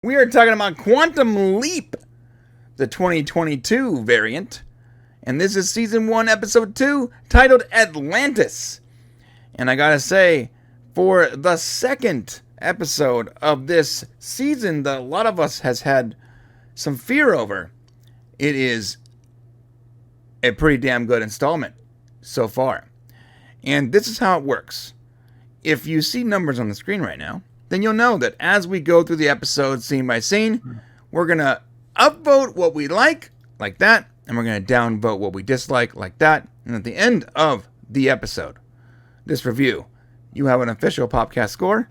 We are talking about Quantum Leap, the 2022 variant. And this is Season 1, Episode 2, titled Atlantis. And I gotta say, for the second episode of this season that a lot of us has had some fear over, it is a pretty damn good installment so far. And this is how it works. If you see numbers on the screen right now, then you'll know that as we go through the episode scene by scene, we're going to upvote what we like that, and we're going to downvote what we dislike, like that. And at the end of the episode, this review, you have an official Popcast score,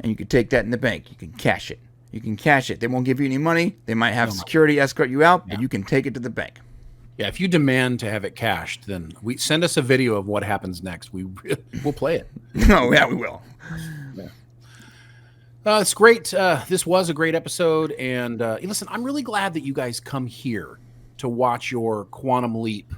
and you can take that in the bank. You can cash it. They won't give you any money. They might have security escort you out, but you can take it to the bank. Yeah, if you demand to have it cashed, then send us a video of what happens next. We'll play it. Oh, yeah, we will. Yeah. It's great. This was a great episode. And listen, I'm really glad that you guys come here to watch your Quantum Leap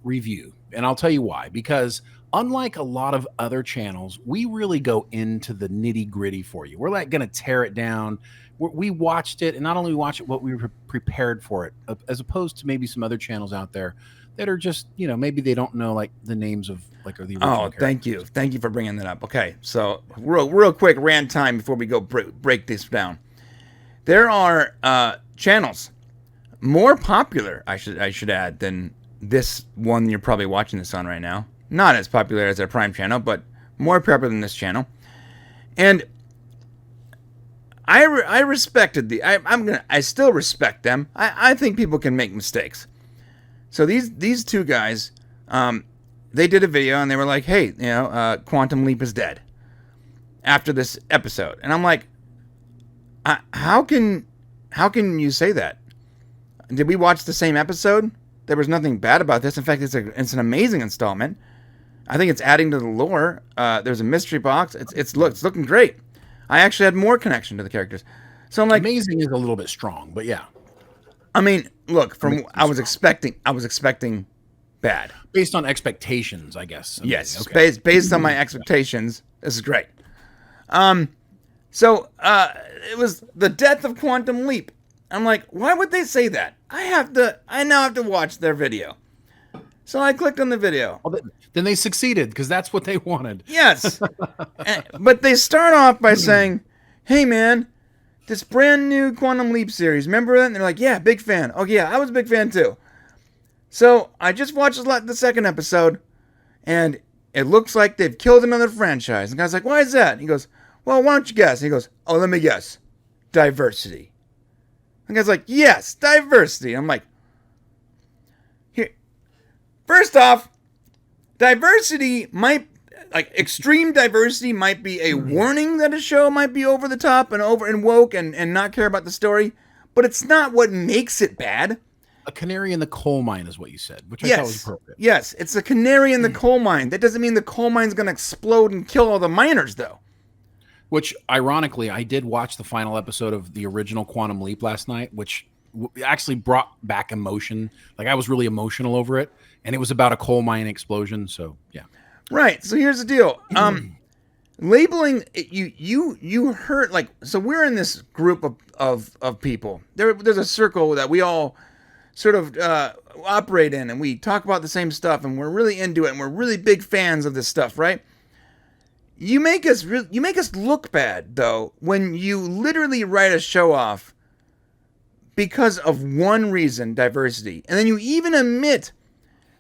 review. And I'll tell you why. Because unlike a lot of other channels, we really go into the nitty gritty for you. We're like going to tear it down. We watched it, and not only watch it, but we were prepared for it, as opposed to maybe some other channels out there that are just, maybe they don't know like the names of like the original characters. Thank you for bringing that up. Okay, so real quick rant time before we go break this down. There are channels more popular, I should add, than this one you're probably watching this on right now. Not as popular as our Prime channel, but more popular than this channel, and I respected I still respect them. I think people can make mistakes. So these two guys, they did a video and they were like, hey, Quantum Leap is dead after this episode. And I'm like, how can you say that? Did we watch the same episode? There was nothing bad about this. In fact, it's an amazing installment. I think it's adding to the lore. There's a mystery box. It's looking great. I actually had more connection to the characters. So I'm like, amazing is a little bit strong, but yeah. I mean, look, I was expecting bad. Based on expectations, I guess. Yes, okay. Based on my expectations, this is great. So it was the death of Quantum Leap. I'm like, why would they say that? I now have to watch their video. So I clicked on the video. Well, then they succeeded, because that's what they wanted. Yes. But they start off by saying, hey, man, this brand new Quantum Leap series, remember that? And they're like, yeah, big fan. Oh, yeah, I was a big fan, too. So I just watched the second episode, and it looks like they've killed another franchise. And the guy's like, why is that? And he goes, well, why don't you guess? And he goes, oh, let me guess. Diversity. And the guy's like, yes, diversity. I'm like, here. First off, diversity extreme diversity might be a warning that a show might be over the top and woke and not care about the story, but it's not what makes it bad. A canary in the coal mine is what you said, which I thought was appropriate. Yes, it's a canary in the coal mine. That doesn't mean the coal mine's going to explode and kill all the miners, though. Which, ironically, I did watch the final episode of the original Quantum Leap last night, which actually brought back emotion. Like, I was really emotional over it. And it was about a coal mine explosion, so yeah. Right. So here's the deal. Labeling you hurt, like, so we're in this group of people. There's a circle that we all sort of operate in, and we talk about the same stuff, and we're really into it, and we're really big fans of this stuff, right? You make us look bad, though, when you literally write a show off because of one reason, diversity, and then you even admit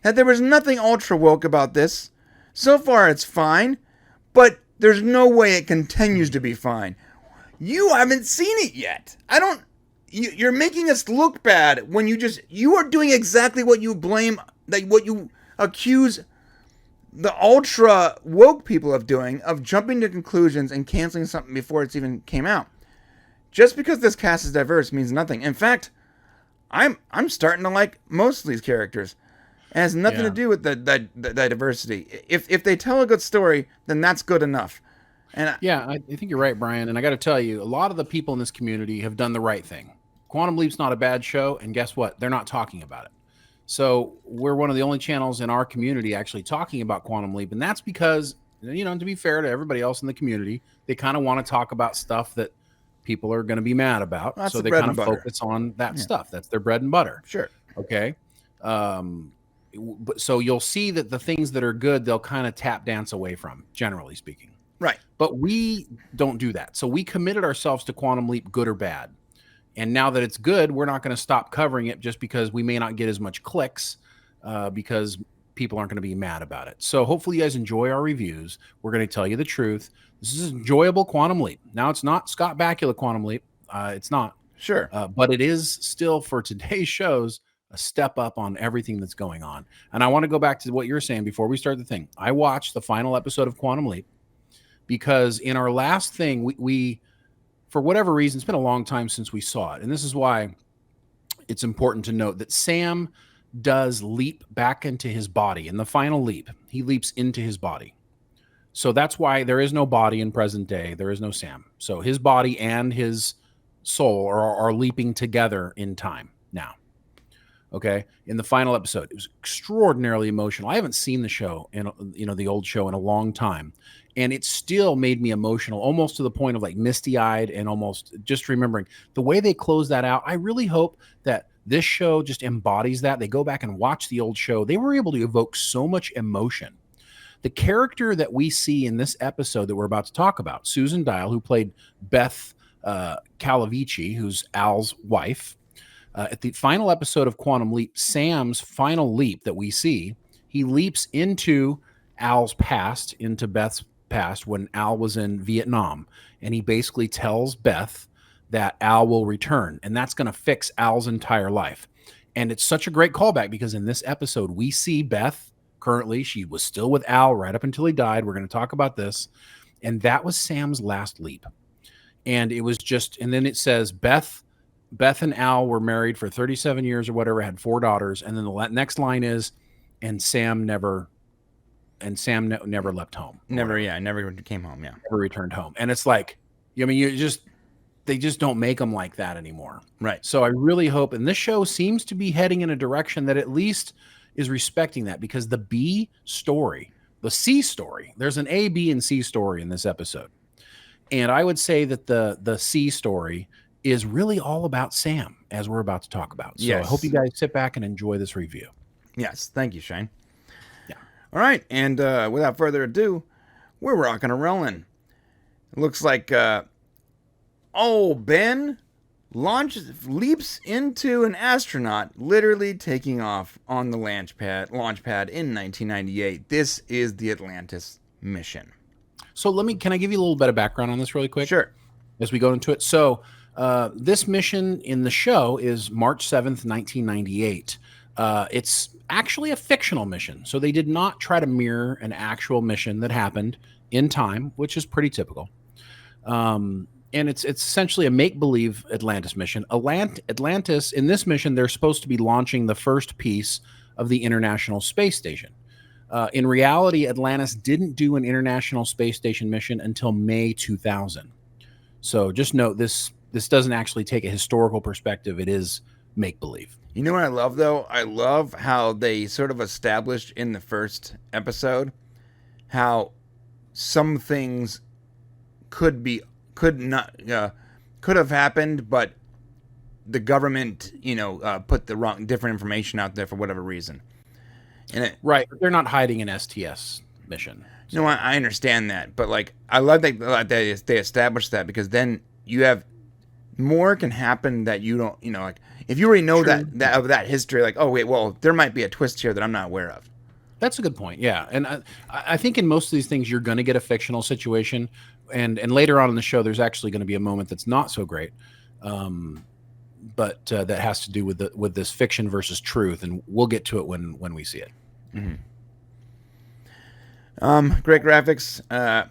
that there was nothing ultra woke about this. So far, it's fine, but there's no way it continues to be fine. You haven't seen it yet. You're making us look bad when you are doing exactly what you blame, like what you accuse the ultra woke people of doing, of jumping to conclusions and canceling something before it's even came out. Just because this cast is diverse means nothing. In fact, I'm starting to like most of these characters. It has nothing to do with the diversity. If they tell a good story, then that's good enough. And I think you're right, Brian. And I got to tell you, a lot of the people in this community have done the right thing. Quantum Leap's not a bad show, and guess what? They're not talking about it. So we're one of the only channels in our community actually talking about Quantum Leap, and that's because, to be fair to everybody else in the community, they kind of want to talk about stuff that people are going to be mad about. Well, that's so the they bread kind and of butter. focus on that stuff. That's their bread and butter. Sure. Okay. But so you'll see that the things that are good, they'll kind of tap dance away from, generally speaking. Right. But we don't do that. So we committed ourselves to Quantum Leap, good or bad. And now that it's good, we're not going to stop covering it just because we may not get as much clicks because people aren't going to be mad about it. So hopefully you guys enjoy our reviews. We're going to tell you the truth. This is enjoyable Quantum Leap. Now, it's not Scott Bakula Quantum Leap. It's not. Sure. But it is still, for today's shows, a step up on everything that's going on. And I want to go back to what you were saying before we start the thing. I watched the final episode of Quantum Leap because in our last thing, we for whatever reason, it's been a long time since we saw it. And this is why it's important to note that Sam does leap back into his body. In the final leap, he leaps into his body. So that's why there is no body in present day. There is no Sam. So his body and his soul are leaping together in time now. Okay. In the final episode, it was extraordinarily emotional. I haven't seen the show the old show in a long time. And it still made me emotional, almost to the point of like misty-eyed and almost just remembering the way they closed that out. I really hope that this show just embodies that. They go back and watch the old show. They were able to evoke so much emotion. The character that we see in this episode that we're about to talk about, Susan Dial, who played Beth Calavici, who's Al's wife, at the final episode of Quantum Leap, Sam's final leap that we see, he leaps into Al's past, into Beth's past when Al was in Vietnam. And he basically tells Beth that Al will return. And that's going to fix Al's entire life. And it's such a great callback because in this episode, we see Beth currently. She was still with Al right up until he died. We're going to talk about this. And that was Sam's last leap. And it was just, and then it says Beth and Al were married for 37 years or whatever, had 4 daughters. And then the next line is, and Sam never left home. Never came home. Yeah. Never returned home. And it's like, I mean, they just don't make them like that anymore. Right. So I really hope, and this show seems to be heading in a direction that at least is respecting that, because the B story, the C story, there's an A, B, and C story in this episode. And I would say that the C story is really all about Sam, as we're about to talk about. So yes. I hope you guys sit back and enjoy this review. Yes. Thank you, Shane. Yeah. All right. And without further ado, we're rocking and rolling. It looks like Ben leaps into an astronaut, literally taking off on the launch pad in 1998. This is the Atlantis mission. So can I give you a little bit of background on this really quick? Sure. As we go into it. So this mission in the show is March 7th, 1998. It's actually a fictional mission. So they did not try to mirror an actual mission that happened in time, which is pretty typical. And it's essentially a make-believe Atlantis mission. Atlantis, in this mission, they're supposed to be launching the first piece of the International Space Station. In reality, Atlantis didn't do an International Space Station mission until May 2000. So just note, this doesn't actually take a historical perspective. It is make-believe. You know what I love, though? I love how they sort of established in the first episode how some things could have happened, but the government, put different information out there for whatever reason. And right, they're not hiding an STS mission. So. No, I understand that, but I love that they established that, because then you have more can happen that you don't, if you already know that history, oh wait, well, there might be a twist here that I'm not aware of. That's a good point. Yeah. And I think in most of these things, you're going to get a fictional situation. And later on in the show, there's actually going to be a moment that's not so great. But that has to do with this fiction versus truth. And we'll get to it when we see it. Mm-hmm. Great graphics.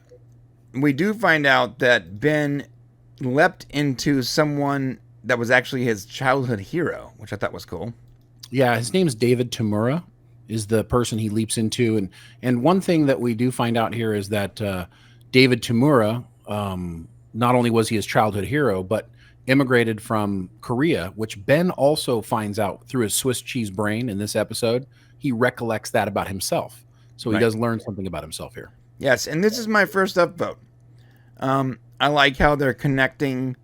We do find out that Ben leapt into someone that was actually his childhood hero, which I thought was cool. Yeah. His name's David Tamura. Is the person he leaps into. And one thing that we do find out here is that David Tamura, not only was he his childhood hero, but immigrated from Korea, which Ben also finds out through his Swiss cheese brain in this episode. He recollects that about himself. So he does learn something about himself here. Yes, and this is my first upvote. I like how they're connecting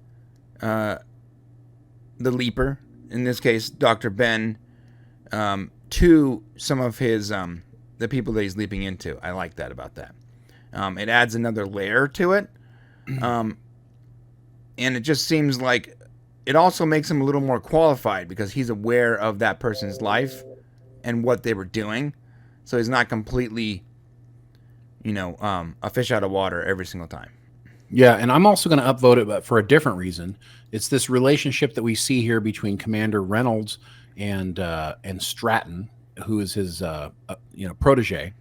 the leaper, in this case, Dr. Ben, to some of his the people that he's leaping into. I like that about that. It adds another layer to it, and it just seems like it also makes him a little more qualified because he's aware of that person's life and what they were doing, so he's not completely, a fish out of water every single time. Yeah, and I'm also going to upvote it, but for a different reason. It's this relationship that we see here between Commander Reynolds and Stratton, who is his protege.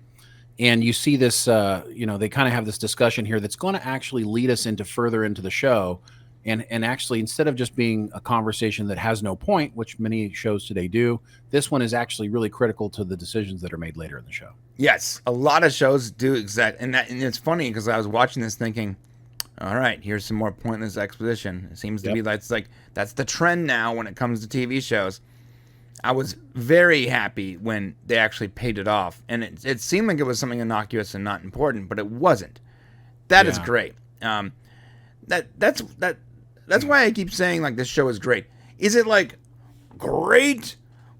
And you see this, they kind of have this discussion here that's going to actually lead us further into the show. And actually, instead of just being a conversation that has no point, which many shows today do, this one is actually really critical to the decisions that are made later in the show. Yes, a lot of shows do and it's funny because I was watching this thinking, all right, here's some more pointless exposition. It seems to be that's the trend now when it comes to TV shows. I was very happy when they actually paid it off, and it seemed like it was something innocuous and not important, but it wasn't. That is great. That's why I keep saying like this show is great. Is it like great?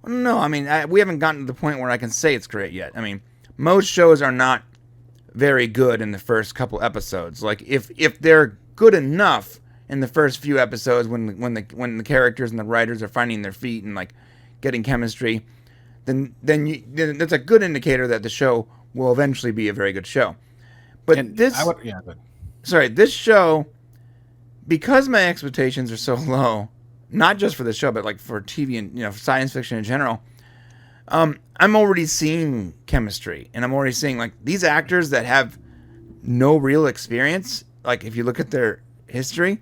No, I mean we haven't gotten to the point where I can say it's great yet. I mean, most shows are not very good in the first couple episodes. Like if they're good enough in the first few episodes when the characters and the writers are finding their feet and like getting chemistry, then that's a good indicator that the show will eventually be a very good show. But this show, because my expectations are so low, not just for the show but like for TV and science fiction in general, I'm already seeing chemistry, and I'm already seeing like these actors that have no real experience. Like if you look at their history,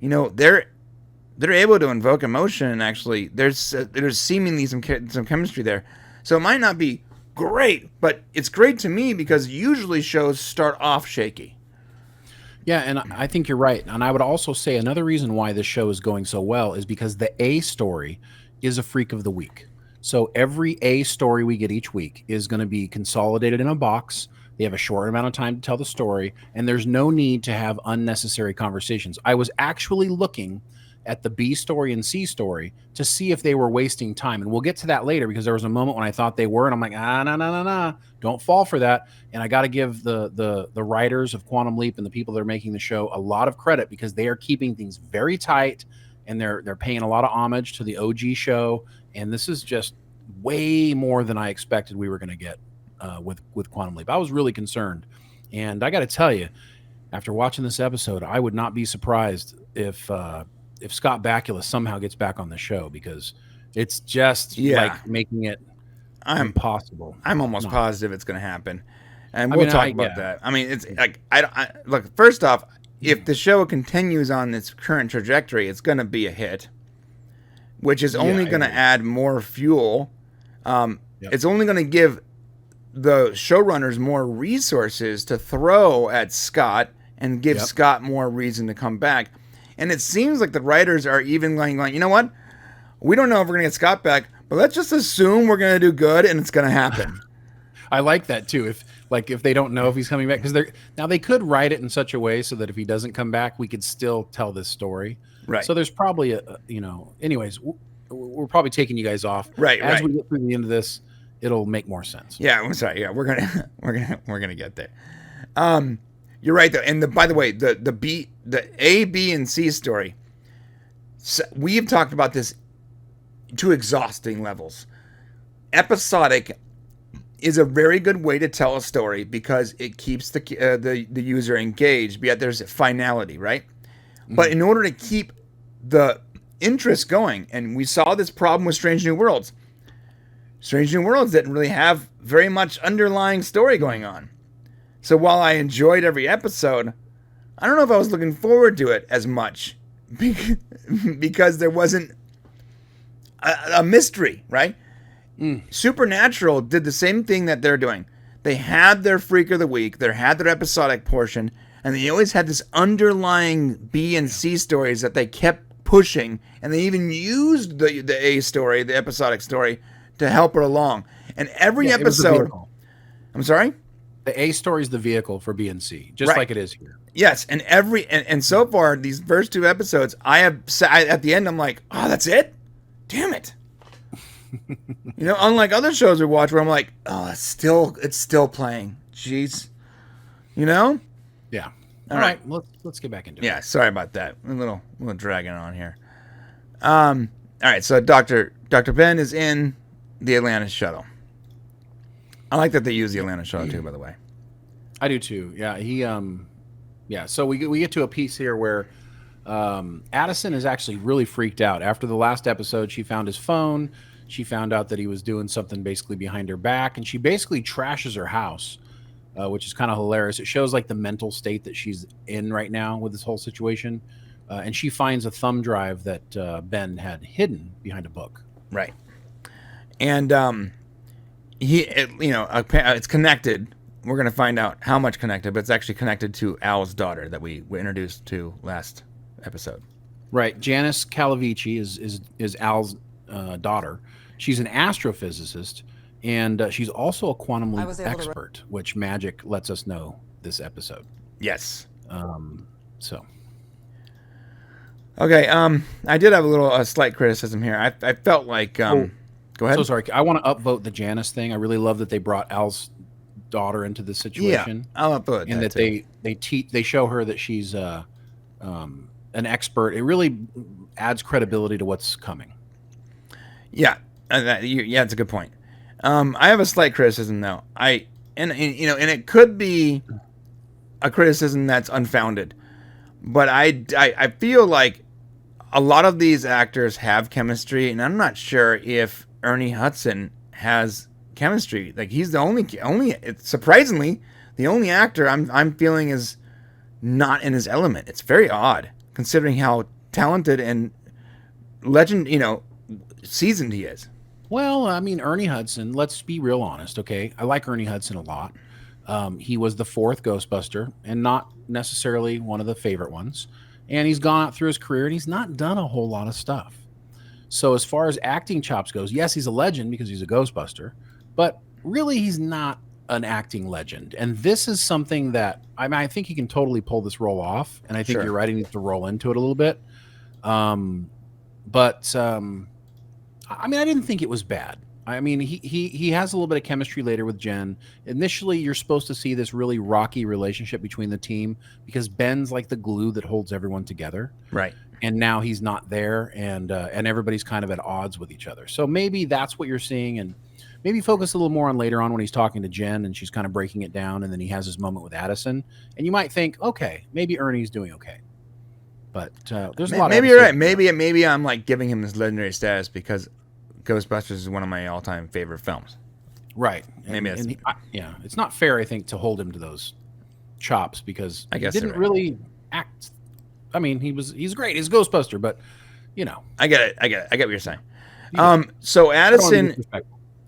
they're able to invoke emotion, and actually there's seemingly some chemistry there. So it might not be great, but it's great to me because usually shows start off shaky. Yeah, and I think you're right. And I would also say another reason why this show is going so well is because the A story is a freak of the week. So every A story we get each week is going to be consolidated in a box. They have a short amount of time to tell the story, and there's no need to have unnecessary conversations. I was actually looking at the B story and C story to see if they were wasting time. And we'll get to that later because there was a moment when I thought they were, and I'm like, no, don't fall for that. And I got to give the writers of Quantum Leap and the people that are making the show a lot of credit because they are keeping things very tight, and they're paying a lot of homage to the OG show. And this is just way more than I expected we were going to get with Quantum Leap. I was really concerned. And I got to tell you, after watching this episode, I would not be surprised if Scott Bakula somehow gets back on the show because it's just like making it impossible. I'm almost positive it's going to happen. And we'll talk about that. I mean, it's like, look, first off, if the show continues on its current trajectory, it's going to be a hit, which is only going to add more fuel. It's only going to give the showrunners more resources to throw at Scott and give Scott more reason to come back. And it seems like the writers are even going, you know what? We don't know if we're going to get Scott back, but let's just assume we're going to do good and it's going to happen. I like that too. If they don't know if he's coming back, because they could write it in such a way so that if he doesn't come back, we could still tell this story. Right. So there's probably anyways, we're probably taking you guys off. Right. As we get through the end of this, it'll make more sense. Yeah. I'm sorry. Yeah. We're gonna get there. You're right though. And by the way, the A, B, and C story, so we've talked about this to exhausting levels. Episodic is a very good way to tell a story because it keeps the user engaged, but yet there's finality, right? Mm-hmm. But in order to keep the interest going, and we saw this problem with Strange New Worlds. Strange New Worlds didn't really have very much underlying story going on. So while I enjoyed every episode, I don't know if I was looking forward to it as much because there wasn't a mystery, right? Supernatural did the same thing that they're doing. They had their Freak of the Week, they had their episodic portion, and they always had this underlying B and C stories that they kept pushing, and they even used the A story, the episodic story, to help it along. And every episode... I'm sorry? The A story is the vehicle for B and C, just like it is here. Yes, and so far these first 2 episodes, at the end I'm like, oh, that's it? Damn it! Unlike other shows we watch where I'm like, oh, it's still playing. Jeez, Yeah. All All right. right. Let's get back into it. Yeah, sorry about that. A little dragging on here. All right, so Dr. Ben is in the Atlantis shuttle. I like that they use the Atlantis shuttle too, by the way. I do too. Yeah. So we get to a piece here where Addison is actually really freaked out. After the last episode, she found his phone. She found out that he was doing something basically behind her back, and she basically trashes her house. Which is kind of hilarious. It shows like the mental state that she's in right now with this whole situation. And she finds a thumb drive that Ben had hidden behind a book. Right. And it's connected. We're going to find out how much connected, but it's actually connected to Al's daughter that we were introduced to last episode. Right. Janice Calavici is Al's daughter. She's an astrophysicist. And she's also a quantum leap expert, which Magic lets us know this episode. Yes. So. Okay. I did have a slight criticism here. I felt like. Go ahead. So sorry. I want to upvote the Janice thing. I really love that they brought Al's daughter into the situation. Yeah, I'll upvote and that they show her that she's an expert. It really adds credibility to what's coming. Yeah. It's a good point. I have a slight criticism though. And it could be a criticism that's unfounded, but I feel like a lot of these actors have chemistry, and I'm not sure if Ernie Hudson has chemistry. Like he's the only surprisingly the only actor I'm feeling is not in his element. It's very odd considering how talented and seasoned he is. Well, I mean, Ernie Hudson, let's be real honest, okay? I like Ernie Hudson a lot. He was the 4th Ghostbuster and not necessarily one of the favorite ones. And he's gone out through his career and he's not done a whole lot of stuff. So as far as acting chops goes, yes, he's a legend because he's a Ghostbuster, but really he's not an acting legend. And this is something that, I think he can totally pull this role off. And I think you're right, he needs to roll into it a little bit. I didn't think it was bad. I mean, he has a little bit of chemistry later with Jen. Initially, you're supposed to see this really rocky relationship between the team because Ben's like the glue that holds everyone together. Right. And now he's not there, and everybody's kind of at odds with each other. So maybe that's what you're seeing, and maybe focus a little more on later on when he's talking to Jen and she's kind of breaking it down, and then he has his moment with Addison. And you might think, okay, maybe Ernie's doing okay. But there's a lot. Maybe you're right. Maybe I'm like giving him this legendary status because Ghostbusters is one of my all-time favorite films. Right. Maybe it's not fair, I think, to hold him to those chops because I guess he didn't really act. I mean, he's great. He's a Ghostbuster, but I get it. I get what you're saying. So Addison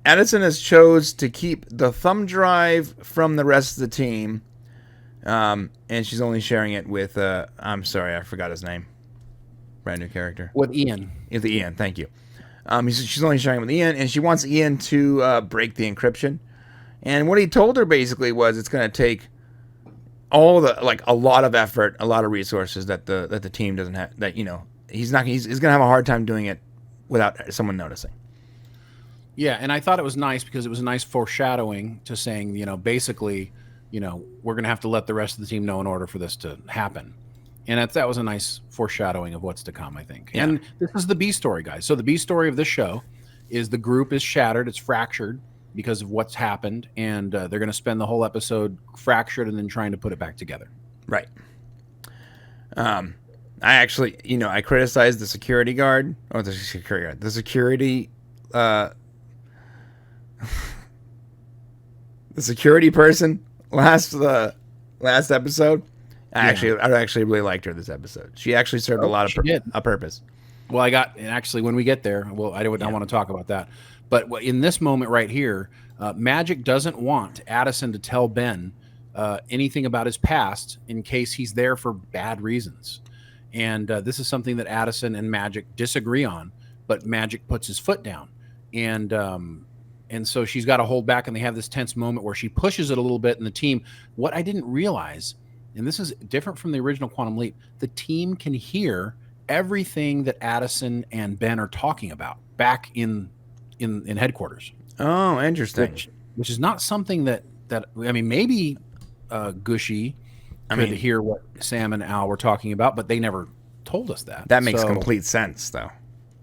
has chose to keep the thumb drive from the rest of the team. And she's only sharing it with I'm sorry, I forgot his name. Brand new character. With Ian. With Ian, thank you. She's only sharing it with Ian, and she wants Ian to break the encryption. And what he told her basically was it's going to take a lot of effort, a lot of resources that the team doesn't have. That he's going to have a hard time doing it without someone noticing. Yeah, and I thought it was nice because it was a nice foreshadowing to saying, basically, we're going to have to let the rest of the team know in order for this to happen. And that was a nice foreshadowing of what's to come, I think. Yeah. And this is the B story, guys. So the B story of this show is the group is shattered. It's fractured because of what's happened. And they're going to spend the whole episode fractured and then trying to put it back together. Right. I actually, I criticized the security guard. Or the security guard. The security... the security person last episode. I actually really liked her this episode. She actually served a lot of a purpose. Well, when we get there, I want to talk about that. But in this moment right here, Magic doesn't want Addison to tell Ben anything about his past in case he's there for bad reasons. And this is something that Addison and Magic disagree on, but Magic puts his foot down. And so she's got to hold back, and they have this tense moment where she pushes it a little bit, and the team, what I didn't realize and this is different from the original Quantum Leap, the team can hear everything that Addison and Ben are talking about back in headquarters. Oh, interesting. Which is not something that I mean, maybe Gushy could hear what Sam and Al were talking about, but they never told us that. That makes complete sense, though.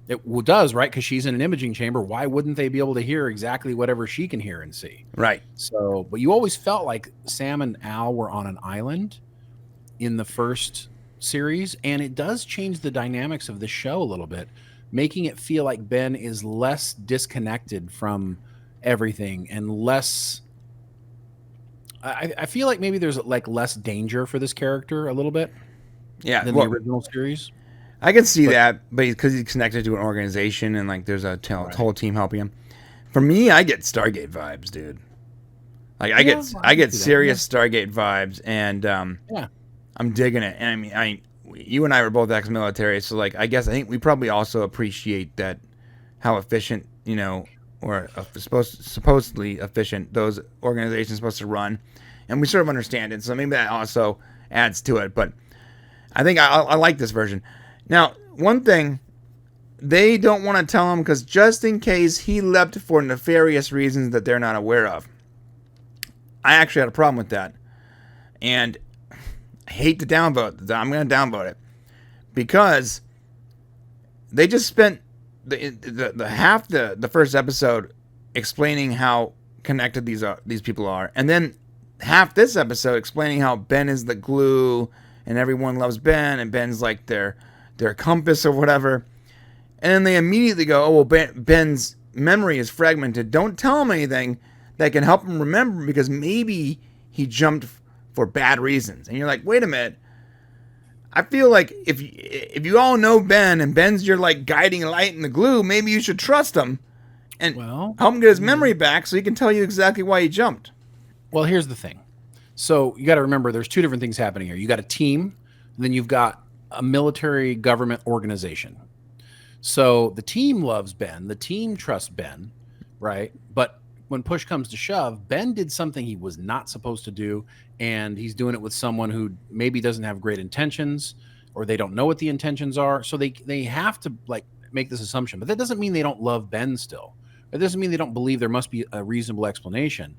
It does, right? Because she's in an imaging chamber. Why wouldn't they be able to hear exactly whatever she can hear and see? Right. So, but you always felt like Sam and Al were on an island in the first series, and it does change the dynamics of the show a little bit, making it feel like Ben is less disconnected from everything and less. I feel like maybe there's like less danger for this character a little bit, than the original series. I can see that, but because he's connected to an organization and like there's a whole team helping him. For me, I get Stargate vibes, dude. Like I get serious Stargate vibes, and I'm digging it. And I mean, you and I were both ex-military, so like I think we probably also appreciate that how efficient, or supposedly efficient those organizations are supposed to run, and we sort of understand it. So maybe that also adds to it. But I think I like this version. Now, one thing, they don't want to tell him because just in case he leapt for nefarious reasons that they're not aware of. I actually had a problem with that. And I hate to downvote. I'm going to downvote it. Because they just spent the half the first episode explaining how connected these people are. And then half this episode explaining how Ben is the glue and everyone loves Ben and Ben's like their compass or whatever. And then they immediately go, oh, well, Ben's memory is fragmented. Don't tell him anything that can help him remember because maybe he jumped for bad reasons. And you're like, wait a minute. I feel like if you all know Ben and Ben's your like guiding light in the glue, maybe you should trust him and help him get his memory back so he can tell you exactly why he jumped. Well, here's the thing. So you got to remember there's two different things happening here. You got a team, and then you've got a military government organization. So the team loves Ben. The team trusts Ben, right? But when push comes to shove, Ben did something he was not supposed to do, and he's doing it with someone who maybe doesn't have great intentions, or they don't know what the intentions are. So they have to like make this assumption. But that doesn't mean they don't love Ben still. It doesn't mean they don't believe there must be a reasonable explanation.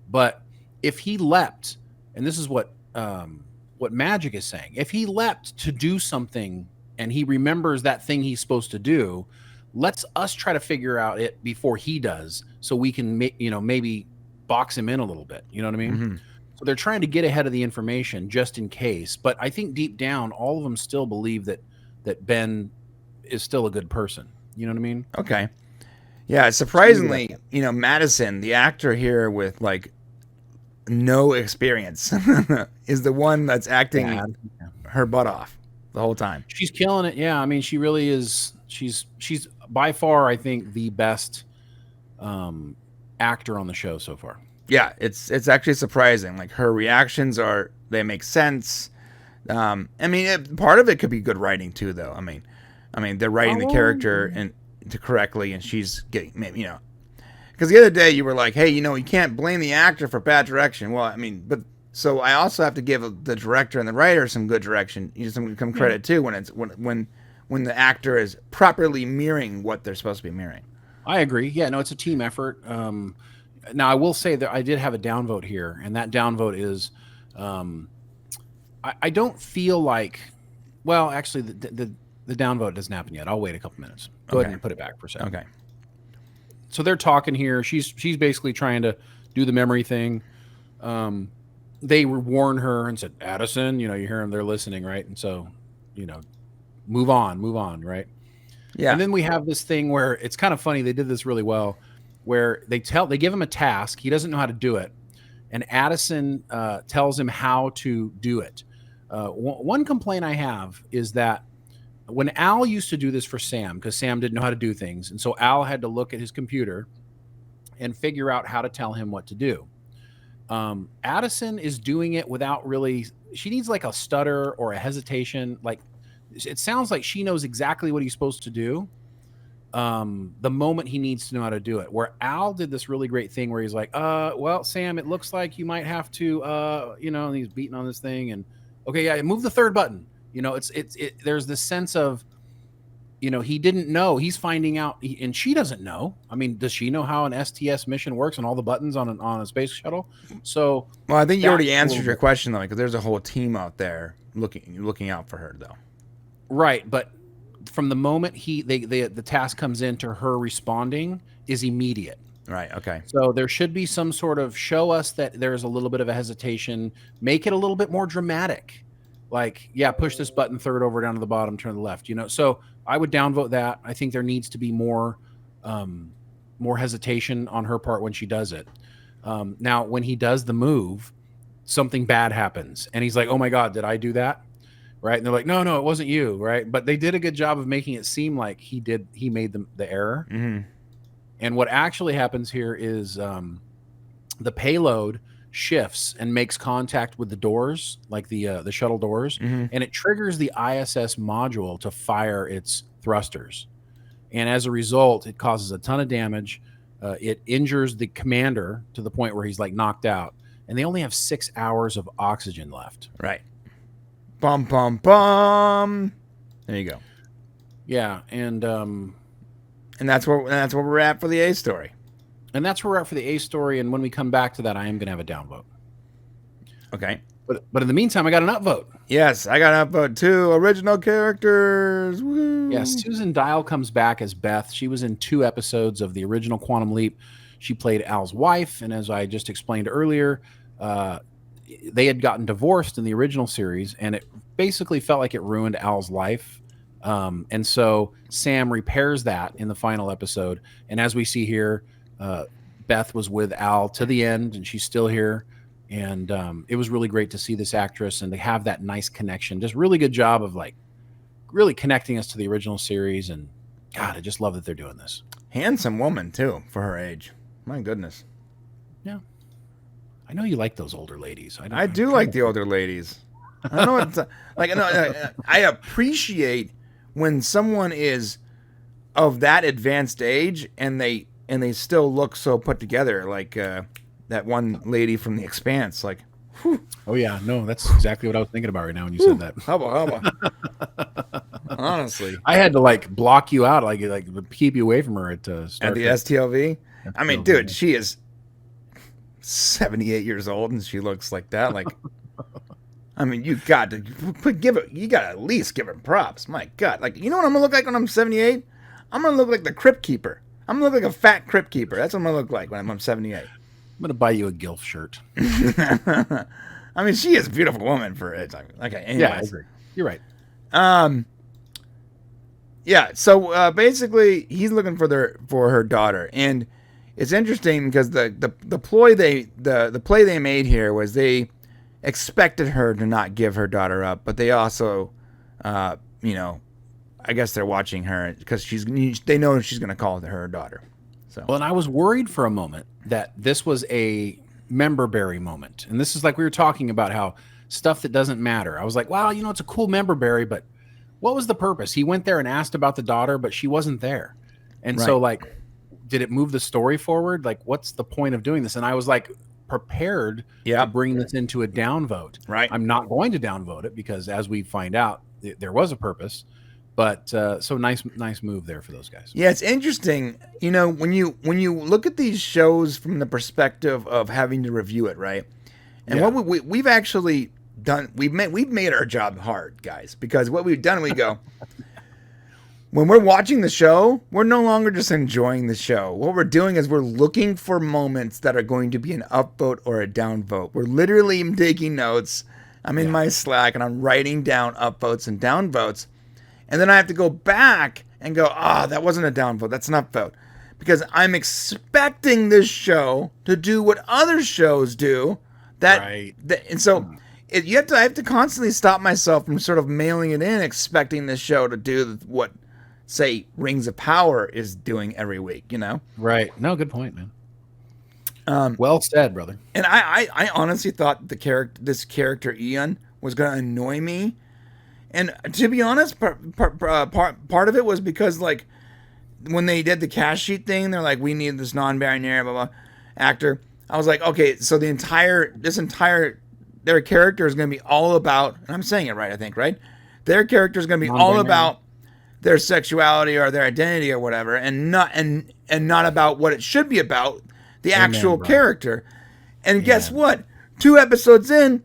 But if he leapt, and this is what Magic is saying, if he leapt to do something and he remembers that thing he's supposed to do, let's us try to figure out it before he does, so we can maybe box him in a little bit. You know what I mean? Mm-hmm. So they're trying to get ahead of the information just in case. But I think deep down, all of them still believe that Ben is still a good person. You know what I mean? Okay. Yeah. Surprisingly, Madison, the actor here with like no experience, is the one that's acting her butt off the whole time. She's killing it. Yeah. I mean, she really is. She's by far, I think, the best actor on the show so far. Yeah, it's actually surprising. Like her reactions they make sense. I mean, part of it could be good writing too, though. I mean, they're writing the character correctly, and she's getting because the other day you were like, hey, you can't blame the actor for bad direction. Well, I mean, but so I also have to give the director and the writer some good direction, some credit too when the actor is properly mirroring what they're supposed to be mirroring. I agree. Yeah, no, it's a team effort. Now, I will say that I did have a downvote here, and that downvote is I don't feel like, well, actually, the downvote doesn't happen yet. I'll wait a couple minutes. Go ahead and put it back for a second. Okay. So they're talking here. She's basically trying to do the memory thing. They warn her and said, Addison, you hear them, they're listening, right? And so, move on, right? Yeah. And then we have this thing where it's kind of funny. They did this really well, where they give him a task. He doesn't know how to do it. And Addison tells him how to do it. One complaint I have is that when Al used to do this for Sam, because Sam didn't know how to do things, and so Al had to look at his computer and figure out how to tell him what to do. Addison is doing it without really, she needs like a stutter or a hesitation. Like, it sounds like she knows exactly what he's supposed to do the moment he needs to know how to do it. Where Al did this really great thing where he's like, well, Sam, it looks like you might have to, and he's beating on this thing. And Okay, yeah, move the third button. There's this sense of, he didn't know. He's finding out, and she doesn't know. I mean, does she know how an STS mission works and all the buttons on a space shuttle? So, well, I think you already answered your question though, because there's a whole team out there looking out for her though. Right, but from the moment the task comes in to her responding is immediate. Right. Okay. So there should be some sort of show us that there's a little bit of a hesitation, make it a little bit more dramatic. Like, yeah, push this button third over down to the bottom, turn to the left, So I would downvote that. I think there needs to be more hesitation on her part when she does it. Now, when he does the move, something bad happens. And he's like, oh my God, did I do that? Right. And they're like, no, it wasn't you. Right. But they did a good job of making it seem like he made the error. Mm-hmm. And what actually happens here is the payload shifts and makes contact with the doors, like the shuttle doors, and it triggers the ISS module to fire its thrusters. And as a result, it causes a ton of damage. It injures the commander to the point where he's like knocked out. And they only have 6 hours of oxygen left. Right. Bum, bum, bum. There you go. Yeah, and that's where we're at for the A story. And that's where we're at for the A story. And when we come back to that, I am going to have a downvote. Okay. But in the meantime, I got an upvote. Yes, I got an upvote too. Original characters. Woo. Yes, Susan Dial comes back as Beth. She was in 2 episodes of the original Quantum Leap. She played Al's wife. And as I just explained earlier, they had gotten divorced in the original series, and it basically felt like it ruined Al's life. And so Sam repairs that in the final episode. And as we see here, Beth was with Al to the end, and she's still here. And it was really great to see this actress and to have that nice connection. Just really good job of like really connecting us to the original series. And God, I just love that they're doing this. Handsome woman too for her age. My goodness. Yeah. I know you like those older ladies. I do like the older ladies. I don't know what like. No, I appreciate when someone is of that advanced age and they still look so put together. Like that one lady from The Expanse. Like, whew. Oh yeah, no, that's exactly what I was thinking about right now when you said that. Hubba. Honestly, I had to like block you out, like keep you away from her at the STLV. I mean, dude, she is 78 years old and she looks like that. Like, I mean, you got to at least give her props. My God, like, you know what I'm gonna look like when I'm 78? I'm gonna look like the Crypt Keeper. I'm gonna look like a fat Crypt Keeper. That's what I'm gonna look like when I'm 78. I'm gonna buy you a GILF shirt. I mean, she is a beautiful woman for it. Okay, anyways. Yeah, I agree. You're right. Yeah. So basically, he's looking for her daughter, and it's interesting because the play they made here was they expected her to not give her daughter up, but they also, I guess they're watching her because they know she's going to call her daughter. So. Well, and I was worried for a moment that this was a member berry moment, and this is like we were talking about how stuff that doesn't matter. I was like, wow, it's a cool member berry, but what was the purpose? He went there and asked about the daughter, but she wasn't there, and so like. Did it move the story forward? Like, what's the point of doing this? And I was like prepared to bring this into a downvote. Right. I'm not going to downvote it because as we find out, there was a purpose. But so nice move there for those guys. Yeah, it's interesting. When you look at these shows from the perspective of having to review it, right? And what we've actually done, we've made our job hard, guys, because what we've done, we go. When we're watching the show, we're no longer just enjoying the show. What we're doing is we're looking for moments that are going to be an upvote or a downvote. We're literally taking notes. I'm in my Slack and I'm writing down upvotes and downvotes. And then I have to go back and go, that wasn't a downvote. That's an upvote. Because I'm expecting this show to do what other shows do. And so I have to constantly stop myself from sort of mailing it in, expecting this show to do what, say, Rings of Power is doing every week, Right. No, good point, man. Well said, brother. And I honestly thought this character Ian was going to annoy me. And to be honest, part of it was because, like, when they did the cast sheet thing, they're like, we need this non-binary blah blah actor. I was like, okay, so this entire their character is going to be all about, and I'm saying it right, I think, right? Their character is going to be all about their sexuality or their identity or whatever, and not about what it should be about, the actual character. And guess what? 2 episodes in,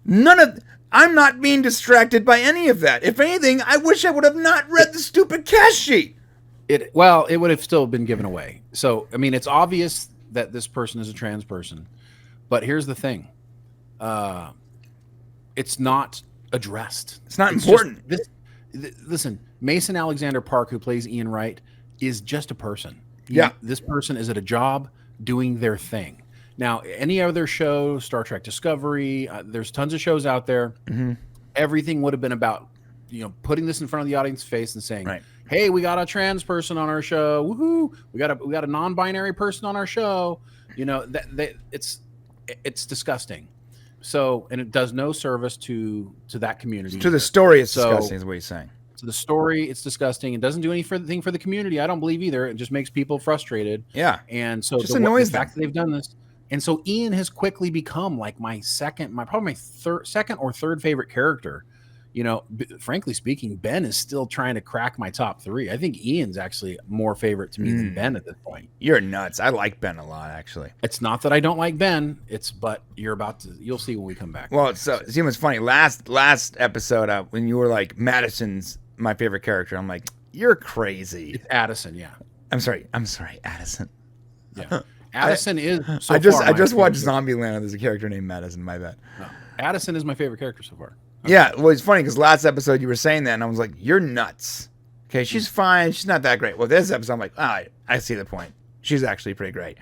I'm not being distracted by any of that. If anything, I wish I would have not read the stupid cast sheet. It would have still been given away. So, I mean, it's obvious that this person is a trans person, but here's the thing. It's not addressed. It's not important. Listen, Mason Alexander Park, who plays Ian Wright, is just a person. This person is at a job doing their thing. Now, any other show, Star Trek Discovery, there's tons of shows out there. Mm-hmm. Everything would have been about, putting this in front of the audience's face and saying, hey, we got a trans person on our show. Woohoo! We got a non-binary person on our show. It's disgusting. So, and it does no service to that community. To the story, it's disgusting, is what he's saying. To the story, it's disgusting. It doesn't do anything for the community. I don't believe either. It just makes people frustrated. Yeah. And so the fact that they've done this. And so Ian has quickly become like my second or third favorite character. Frankly speaking, Ben is still trying to crack my top 3. I think Ian's actually more favorite to me than Ben at this point. You're nuts. I like Ben a lot, actually. It's not that I don't like Ben. But you'll see when we come back. Well, see what's funny. Last episode, when you were like, Madison's my favorite character, I'm like, you're crazy. It's Addison, yeah. I'm sorry, Addison. Yeah. Addison is. I just watched Zombieland. And there's a character named Madison. My bad. No. Addison is my favorite character so far. Okay. Yeah, well, it's funny because last episode you were saying that, and I was like, "You're nuts." Okay, she's fine. She's not that great. Well, this episode, I'm like, "All right, I see the point. She's actually pretty great."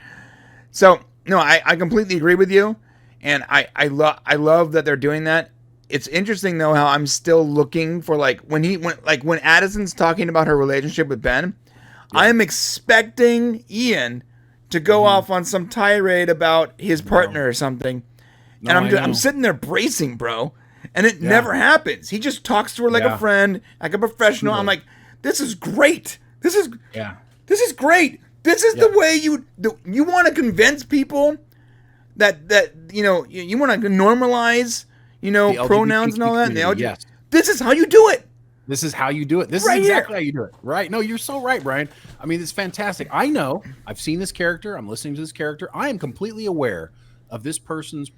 So, no, I completely agree with you, and I love that they're doing that. It's interesting though how I'm still looking for when Addison's talking about her relationship with Ben, I am expecting Ian to go off on some tirade about his partner or something. And I'm sitting there bracing, bro. And it never happens. He just talks to her like a friend, like a professional. I'm like, this is great. This is great. This is the way you want to convince people that you want to normalize, pronouns and all that. And this is how you do it. This is how you do it. This is exactly how you do it. Right. No, you're so right, Brian. I mean, it's fantastic. I know. I've seen this character. I'm listening to this character. I am completely aware of this person's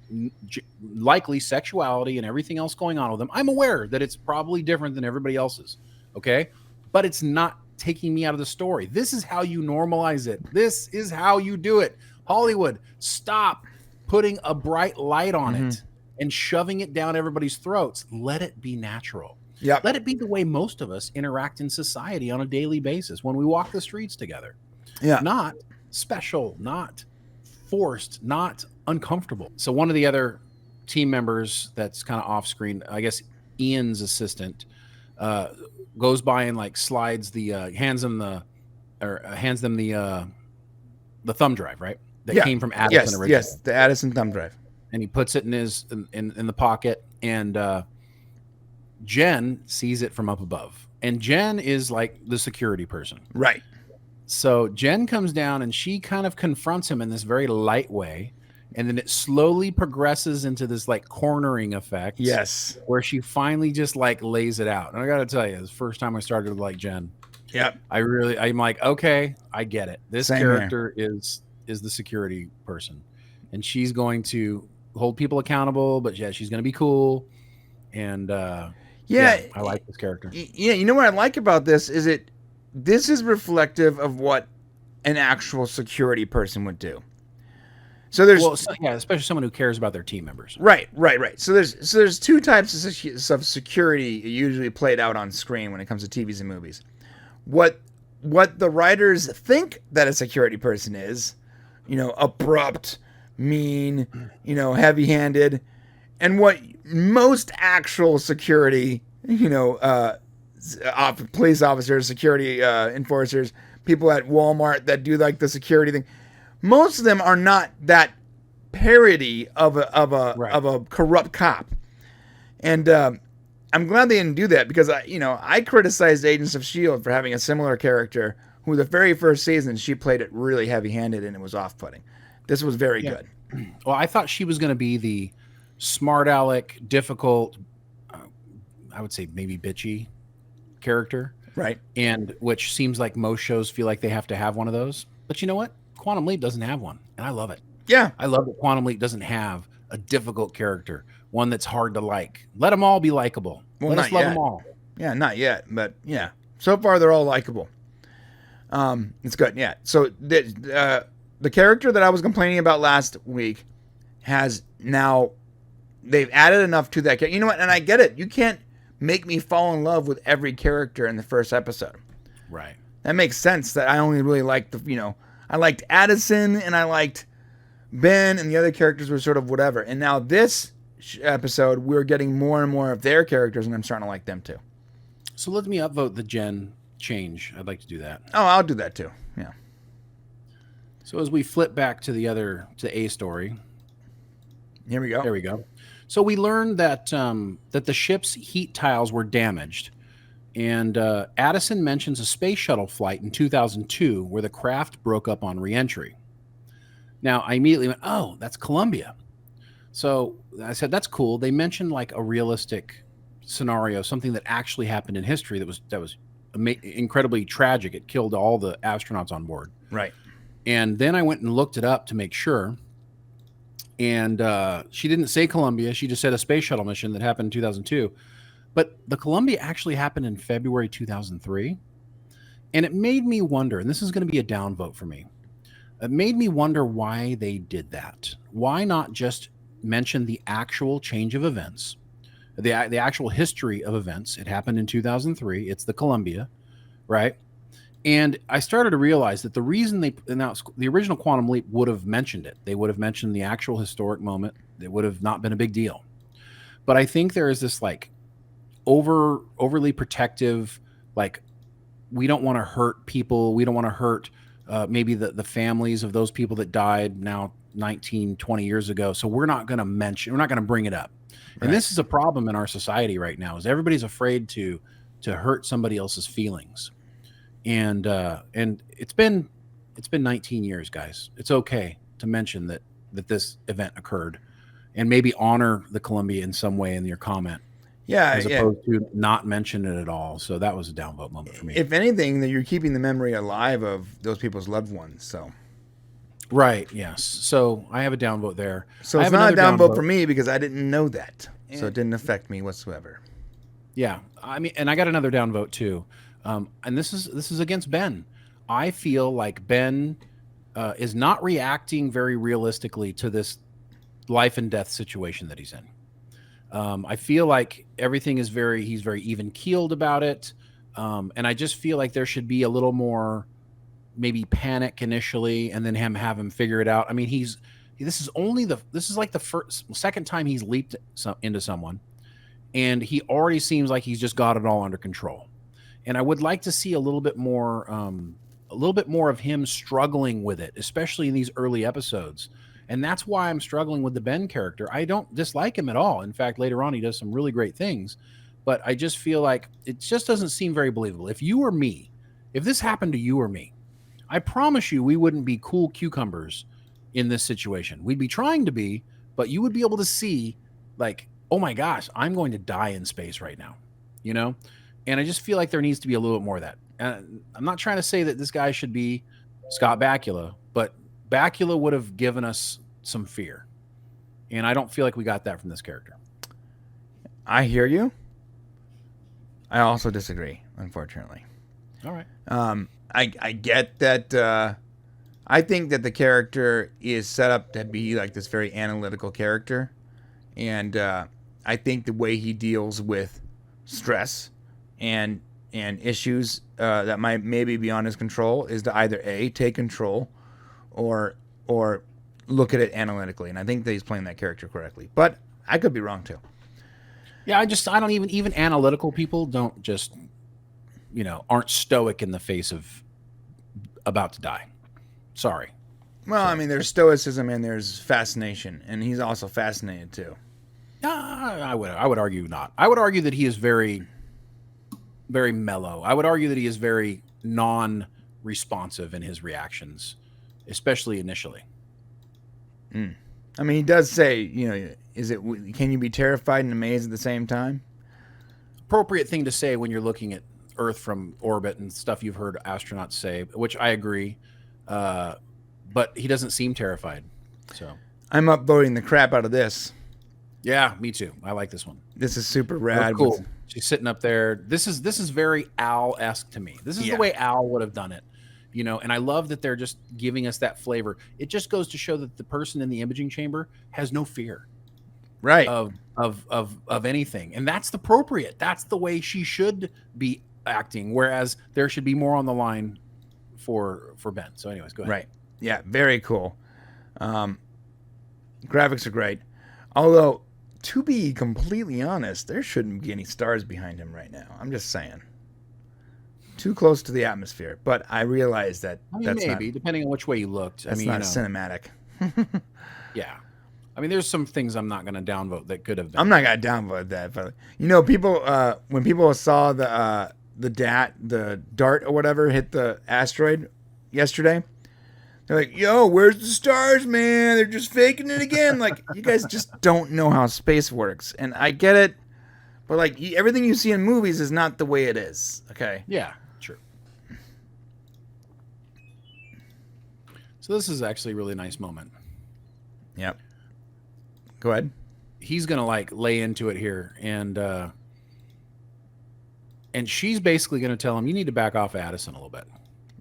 likely sexuality and everything else going on with them. I'm aware that it's probably different than everybody else's. Okay. But it's not taking me out of the story. This is how you normalize it. This is how you do it. Hollywood, stop putting a bright light on it and shoving it down everybody's throats. Let it be natural. Yep. Let it be the way most of us interact in society on a daily basis when we walk the streets together. Yeah. Not special, not forced, not uncomfortable. So one of the other team members that's kind of off screen, I guess Ian's assistant, goes by and slides hands them the thumb drive, right? That came from Addison originally. Yes, the Addison thumb drive. And he puts it in the pocket, and Jen sees it from up above. And Jen is like the security person. Right. So Jen comes down and she kind of confronts him in this very light way. And then it slowly progresses into this cornering effect. Yes. Where she finally just lays it out. And I got to tell you, it's the first time I started to like Jen. Yep. I'm like, okay, I get it. This Same character is the security person. And she's going to hold people accountable, but she's going to be cool. And I like this character. Yeah, you know what I like about this is this is reflective of what an actual security person would do. So there's especially someone who cares about their team members. Right. So there's 2 types of security usually played out on screen when it comes to TVs and movies. What the writers think that a security person is, abrupt, mean, heavy-handed, and what most actual security, police officers, security enforcers, people at Walmart that do the security thing. Most of them are not that parody of a corrupt cop, and I'm glad they didn't do that because I criticized Agents of S.H.I.E.L.D. for having a similar character who the very first season she played it really heavy-handed and it was off-putting. This was very good. Well, I thought she was going to be smart aleck, difficult, I would say maybe bitchy character. Right. And which seems like most shows feel like they have to have one of those. But you know what? Quantum Leap doesn't have one. And I love it. Yeah. I love that Quantum Leap doesn't have a difficult character, one that's hard to like. Let them all be likable. Well, Let not us love yet. them all. Yeah, not yet, but yeah. So far, they're all likable. It's good. Yeah. So the character that I was complaining about last week has now, they've added enough to that. You know what? And I get it. You can't make me fall in love with every character in the first episode. Right. That makes sense. That I only really liked I liked Addison and I liked Ben, and the other characters were sort of whatever. And now this episode, we're getting more and more of their characters, and I'm starting to like them too. So let me upvote the gen change. I'd like to do that. Oh, I'll do that too. Yeah. So as we flip back to the A story. Here we go. There we go. So we learned that that the ship's heat tiles were damaged. And Addison mentions a space shuttle flight in 2002 where the craft broke up on reentry. Now, I immediately went, oh, that's Columbia. So I said, that's cool. They mentioned like a realistic scenario, something that actually happened in history that was incredibly tragic. It killed all the astronauts on board. Right. And then I went and looked it up to make sure. And she didn't say Columbia. She just said a space shuttle mission that happened in 2002. But the Columbia actually happened in February 2003. And it made me wonder, and this is going to be a downvote for me. It made me wonder why they did that. Why not just mention the actual change of events, the actual history of events? It happened in 2003. It's the Columbia, right? And I started to realize that the reason they announced the original Quantum Leap would have mentioned it. They would have mentioned the actual historic moment. It would have not been a big deal. But I think there is this like overly protective, like we don't want to hurt people. We don't want to hurt maybe the families of those people that died now 19, 20 years ago. So we're not going to bring it up. Right. And this is a problem in our society right now is everybody's afraid to hurt somebody else's feelings. And it's been 19 years, guys. It's okay to mention that this event occurred and maybe honor the Columbia in some way in your comment. Yeah. As opposed to not mention it at all. So that was a downvote moment for me. If anything, that you're keeping the memory alive of those people's loved ones. So. Right. Yes. So I have a downvote there. So it's not a downvote for me because I didn't know that. So it didn't affect me whatsoever. Yeah. I mean, and I got another downvote too. And this is against Ben. I feel like Ben is not reacting very realistically to this life and death situation that he's in. I feel like everything is he's very even keeled about it. And I just feel like there should be a little more maybe panic initially and then have him figure it out. I mean, this is like the second time he's leaped into someone and he already seems like he's just got it all under control. And I would like to see a little bit more of him struggling with it, especially in these early episodes. And that's why I'm struggling with the Ben character. I don't dislike him at all. In fact, later on, he does some really great things. But I just feel like it just doesn't seem very believable. If you or me, if this happened to you or me, I promise you we wouldn't be cool cucumbers in this situation. We'd be trying to be, but you would be able to see like, oh my gosh, I'm going to die in space right now, you know? And I just feel like there needs to be a little bit more of that. And I'm not trying to say that this guy should be Scott Bakula, but Bakula would have given us some fear. And I don't feel like we got that from this character. I hear you. I also disagree, unfortunately. All right. I get that. I think that the character is set up to be like this very analytical character. And I think the way he deals with stress and issues that might maybe be beyond his control is to either A, take control or look at it analytically. And I think that he's playing that character correctly. But I could be wrong too. Yeah, I don't even analytical people don't just, aren't stoic in the face of about to die. Sorry. Well, I mean, there's stoicism and there's fascination, and he's also fascinated too. I would argue not. I would argue that he is very, very mellow. I would argue that he is very non-responsive in his reactions, especially initially. I mean, he does say, can you be terrified and amazed at the same time? Appropriate thing to say when you're looking at Earth from orbit and stuff you've heard astronauts say, which I agree. But he doesn't seem terrified. So I'm upvoting the crap out of this. Yeah, me too. I like this one. This is super rad. Cool. She's sitting up there. This is very Al-esque to me. This is the way Al would have done it. And I love that they're just giving us that flavor. It just goes to show that the person in the imaging chamber has no fear. Right. Of anything. And that's appropriate. That's the way she should be acting. Whereas there should be more on the line for Ben. So anyways, go ahead. Right. Yeah, very cool. Graphics are great. Although, to be completely honest, there shouldn't be any stars behind him right now. I'm just saying. Too close to the atmosphere. But I realize that that's maybe, depending on which way you looked. That's not cinematic. Yeah. I mean, there's some things I'm not going to downvote that could have been. I'm not going to downvote that. But, people, when people saw the dart or whatever hit the asteroid yesterday, they're like, yo, where's the stars, man? They're just faking it again. Like, you guys just don't know how space works. And I get it. But, like, everything you see in movies is not the way it is. Okay? Yeah, true. So this is actually a really nice moment. Yep. Go ahead. He's going to, lay into it here. And she's basically going to tell him, you need to back off Addison a little bit.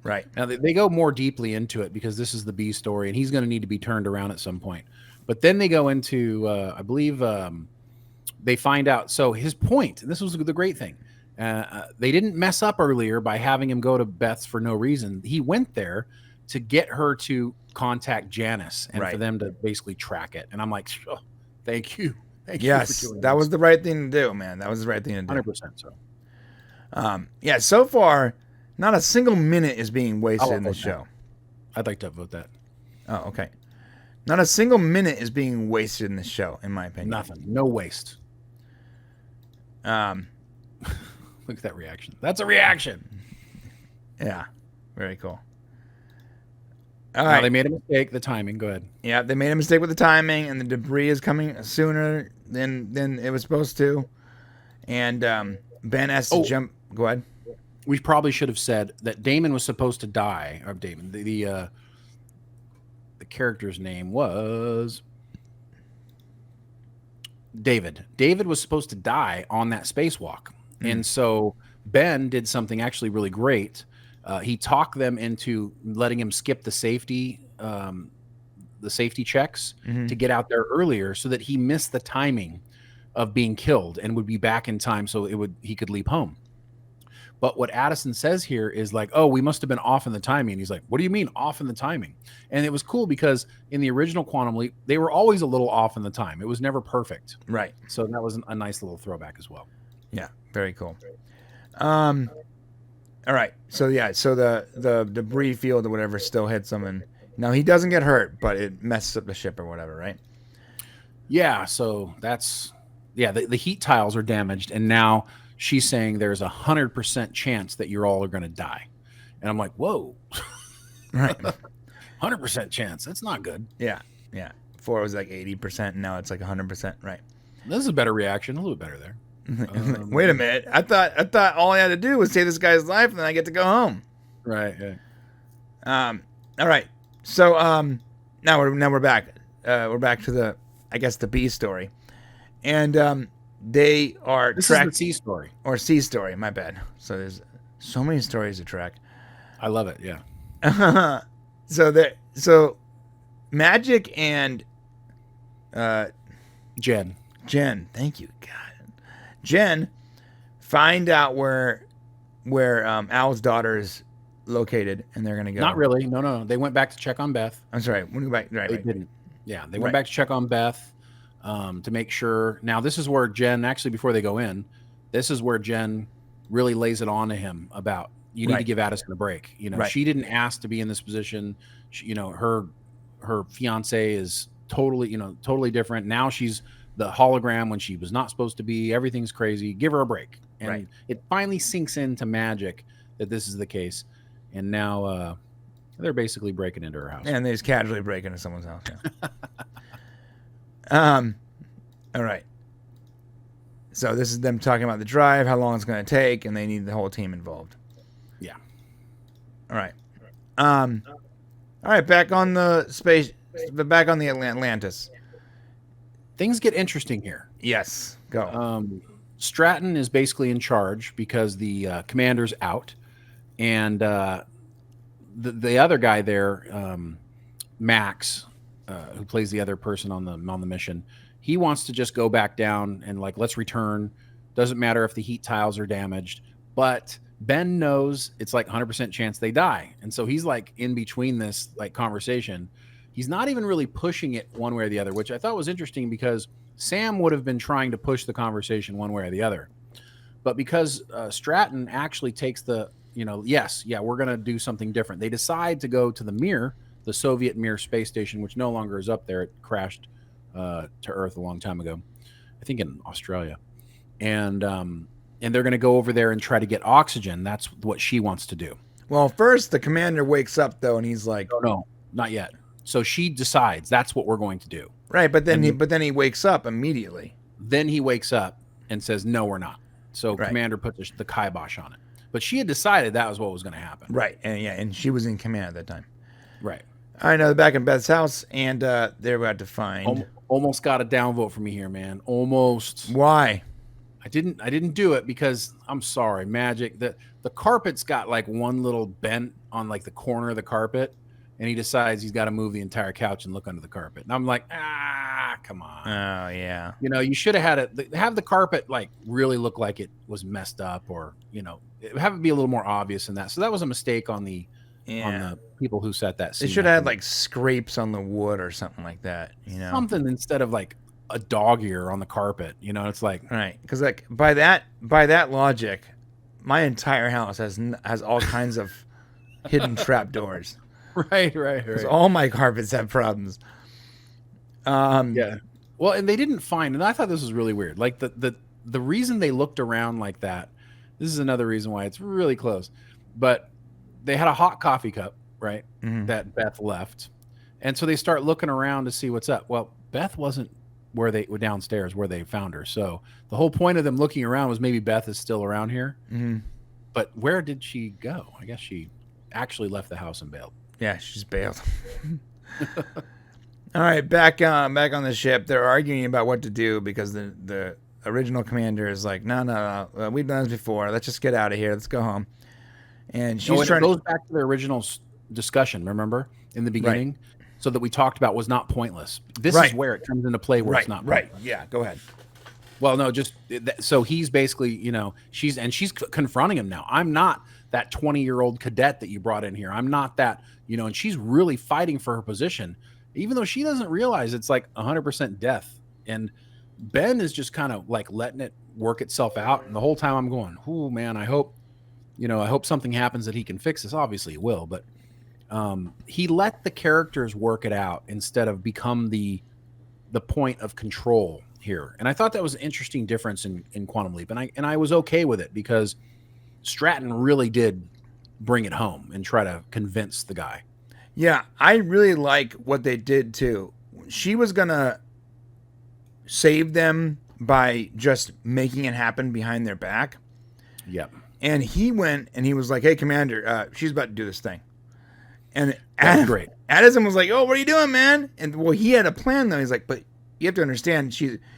Right. Now, they go more deeply into it because this is the B story, and he's going to need to be turned around at some point. But then they go into, I believe, they find out. So his point, and this was the great thing, they didn't mess up earlier by having him go to Beth's for no reason. He went there to get her to contact Janice and for them to basically track it. And I'm like, oh, thank you. Thank you for doing that was the right thing to do, man. That was the right thing to do. 100% so. So far, not a single minute is being wasted in the show. I'd like to vote that. Oh, okay. Not a single minute is being wasted in the show, in my opinion. Nothing. No waste. Look at that reaction. That's a reaction. Yeah. Very cool. All right. They made a mistake. The timing. Go ahead. Yeah, they made a mistake with the timing, and the debris is coming sooner than it was supposed to. And Ben has to jump. Go ahead. We probably should have said that Damon was supposed to die. Or Damon, the character's name was David. David was supposed to die on that spacewalk, and so Ben did something actually really great. He talked them into letting him skip the safety checks to get out there earlier, so that he missed the timing of being killed and would be back in time, so he could leap home. But what Addison says here is like, oh, we must have been off in the timing. And he's like, what do you mean off in the timing? And it was cool because in the original Quantum Leap, they were always a little off in the time. It was never perfect. Right. So that was a nice little throwback as well. Yeah, very cool. All right. So the debris field or whatever still hits him, and now he doesn't get hurt, but it messes up the ship or whatever, right? Yeah. So that's the heat tiles are damaged, and now she's saying there's 100% chance that you're all are going to die. And I'm like, whoa. Right. 100% chance. That's not good. Yeah. Yeah. Before it was like 80%. And now it's like 100%. Right. This is a better reaction. A little bit better there. Wait a minute. I thought all I had to do was save this guy's life and then I get to go home. Right. Yeah. All right. So, now we're back. We're back to the B story. And, they are this is the C story. Or C story, my bad. So there's so many stories to track. I love it, yeah. So Magic and Jen, thank you, God. Jen find out where Al's daughter is located, and they're gonna go. Not really. No. They went back to check on Beth. I'm sorry. When we back, right? They didn't. Yeah, they went back to check on Beth. To make sure. Now, this is where Jen, actually, before they go in, this is where Jen really lays it on to him about, you need to give Addison a break. She didn't ask to be in this position. She, her fiance is totally different. Now she's the hologram when she was not supposed to be. Everything's crazy. Give her a break. And it finally sinks into Magic that this is the case. And now they're basically breaking into her house. And they just casually break into someone's house. Yeah. All right. So this is them talking about the drive, how long it's going to take, and they need the whole team involved. Yeah. All right. All right. Back on the space. Back on the Atlantis. Things get interesting here. Yes. Go. Stratton is basically in charge because the commander's out, and the other guy there, Max, who plays the other person on the mission, he wants to just go back down and like, let's return. Doesn't matter if the heat tiles are damaged, but Ben knows it's like 100% chance they die, and so he's like in between this like conversation. He's not even really pushing it one way or the other, which I thought was interesting because Sam would have been trying to push the conversation one way or the other, but because Stratton actually takes the, yes, yeah, we're going to do something different. They decide to go to the Mir, the Soviet Mir space station, which no longer is up there. It crashed to Earth a long time ago, I think in Australia. And they're going to go over there and try to get oxygen. That's what she wants to do. Well, first the commander wakes up though, and he's like, no, not yet. So she decides that's what we're going to do. Right, but then he wakes up immediately. Then he wakes up and says, no, we're not. So Commander puts the kibosh on it. But she had decided that was what was going to happen. Right, and she was in command at that time. Right. All right, now they're back in Beth's house, and they're about to find. Almost got a downvote for me here, man. Almost. Why? I didn't do it because I'm sorry, Magic. The carpet's got like one little bent on like the corner of the carpet, and he decides he's got to move the entire couch and look under the carpet. And I'm like, come on. Oh yeah. You should have had have the carpet like really look like it was messed up, or have it be a little more obvious than that. So that was a mistake on the people who set that scene. They should have had like scrapes on the wood or something like that. Something instead of like a dog ear on the carpet. It's like right, because like by that logic, my entire house has all kinds of hidden trapdoors. Right. Because all my carpets have problems. Yeah. Well, and they didn't find, and I thought this was really weird. Like the reason they looked around like that. This is another reason why it's really close. But they had a hot coffee cup, right? Mm-hmm. That Beth left, and so they start looking around to see what's up. Well, Beth wasn't where they were downstairs where they found her. So the whole point of them looking around was maybe Beth is still around here. Mm-hmm. But where did she go? I guess she actually left the house and bailed. Yeah, she's bailed. All right, back on the ship. They're arguing about what to do because the original commander is like, no, we've done this before. Let's just get out of here. Let's go home. And she's trying. It goes back to the original discussion. Remember in the beginning, right. So that we talked about was not pointless. This is where it comes into play where it's not pointless. Right. Yeah. Go ahead. Well, no, just so he's basically, she's confronting him now. I'm not that 20-year-old cadet that you brought in here. I'm not that, and she's really fighting for her position, even though she doesn't realize it's like 100% death. And Ben is just kind of like letting it work itself out. And the whole time I'm going, oh man, I hope something happens that he can fix this. Obviously it will, but he let the characters work it out instead of become the point of control here. And I thought that was an interesting difference in Quantum Leap. And I was okay with it because Stratton really did bring it home and try to convince the guy. Yeah, I really like what they did too. She was going to save them by just making it happen behind their back. Yep. And he went and he was like, hey, Commander, she's about to do this thing. And great. Addison was like, oh, what are you doing, man? And well, he had a plan though. He's like, but you have to understand,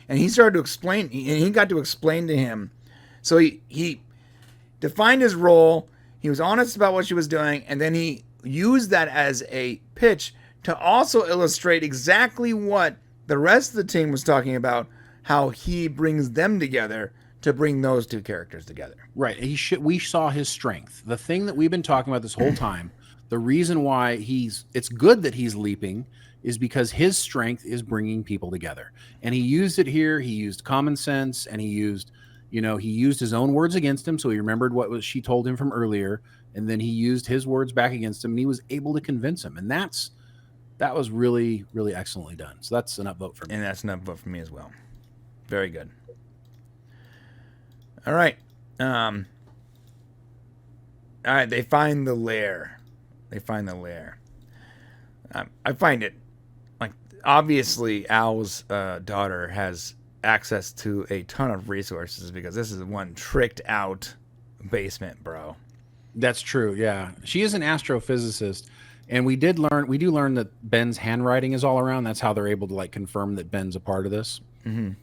and he started to explain, and he got to explain to him. So he defined his role. He was honest about what she was doing, and then he used that as a pitch to also illustrate exactly what the rest of the team was talking about, how he brings them together to bring those two characters together. Right. We saw his strength. The thing that we've been talking about this whole time, the reason why it's good that he's leaping is because his strength is bringing people together. And he used it here. He used common sense, and he used his own words against him. So he remembered she told him from earlier, and then he used his words back against him, and he was able to convince him. And that was really, really excellently done. So that's an upvote for me. And that's an upvote for me as well. Very good. All right. All right. They find the lair. I find it like obviously Al's daughter has access to a ton of resources because this is one tricked out basement, bro. That's true. Yeah, she is an astrophysicist, and we do learn that Ben's handwriting is all around. That's how they're able to like confirm that Ben's a part of this. And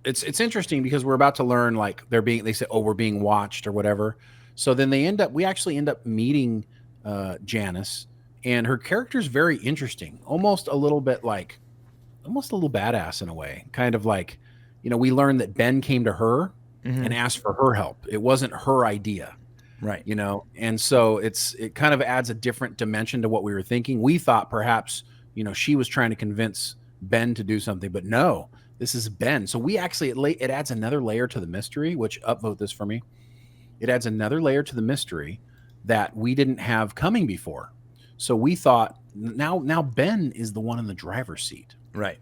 it's interesting because we're about to learn like they say, oh, we're being watched or whatever. So then we actually end up meeting Janice, and her character's very interesting, almost a little badass in a way. Kind of like, we learned that Ben came to her and asked for her help. It wasn't her idea. Right. And so it kind of adds a different dimension to what we were thinking. We thought perhaps, she was trying to convince Ben to do something, but no, this is Ben. So we actually, it adds another layer to the mystery, which upvote this for me. It adds another layer to the mystery that we didn't have coming before. So we thought now Ben is the one in the driver's seat. Right.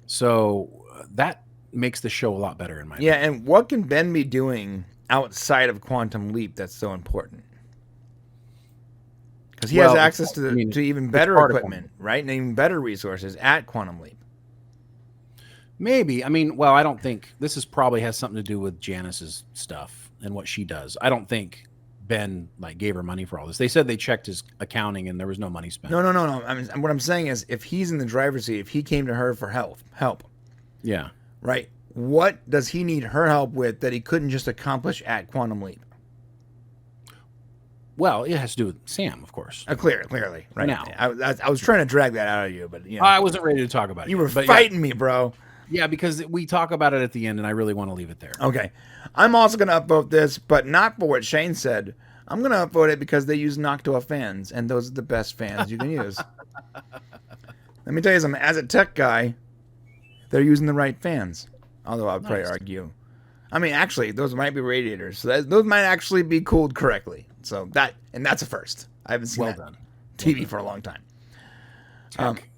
So that makes the show a lot better in my opinion. And what can Ben be doing outside of Quantum Leap that's so important? Because he has access to even better equipment, right? And even better resources at Quantum Leap. Maybe. I don't think this probably has something to do with Janice's stuff and what she does. I don't think Ben gave her money for all this. They said they checked his accounting and there was no money spent. No. What I'm saying is, if he's in the driver's seat, if he came to her for help. Yeah. Right. What does he need her help with that he couldn't just accomplish at Quantum Leap? Well, it has to do with Sam, of course. Clearly. Right. Now, I was trying to drag that out of you, but I wasn't ready to talk about it. You were fighting me, bro. Yeah, because we talk about it at the end, and I really want to leave it there. Okay. I'm also going to upvote this, but not for what Shane said. I'm going to upvote it because they use Noctua fans, and those are the best fans you can use. Let me tell you something. As a tech guy, they're using the right fans. Although I'll probably argue. Actually, those might be radiators. So those might actually be cooled correctly. So that's a first. I haven't seen TV for a long time.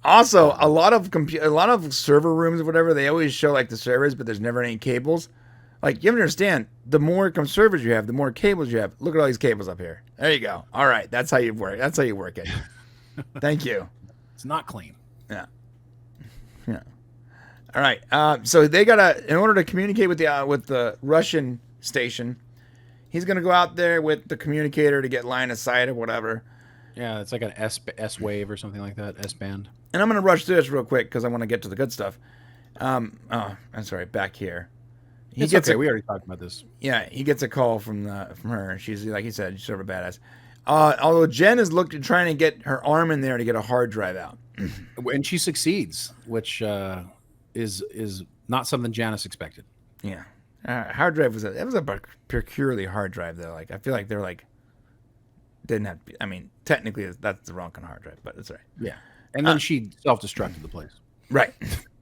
Also, a lot of server rooms or whatever, they always show the servers, but there's never any cables. You have to understand, the more servers you have, the more cables you have. Look at all these cables up here. There you go. All right, that's how you work. That's how you work it. Thank you. It's not clean. Yeah. All right. So they gotta, in order to communicate with the Russian station, he's gonna go out there with the communicator to get line of sight or whatever. Yeah, it's like an S wave or something like that, S band. And I'm gonna rush through this real quick because I want to get to the good stuff. I'm sorry, back here. We already talked about this. Yeah, he gets a call from her. She's like he said, she's sort of a badass. Although Jen is trying to get her arm in there to get a hard drive out, and she succeeds, which is not something Janice expected. Yeah, hard drive was a peculiarly hard drive though. I feel like they're didn't have. Technically that's the wrong kind of hard drive, but it's all right. Yeah, and then she self-destructed the place. Right,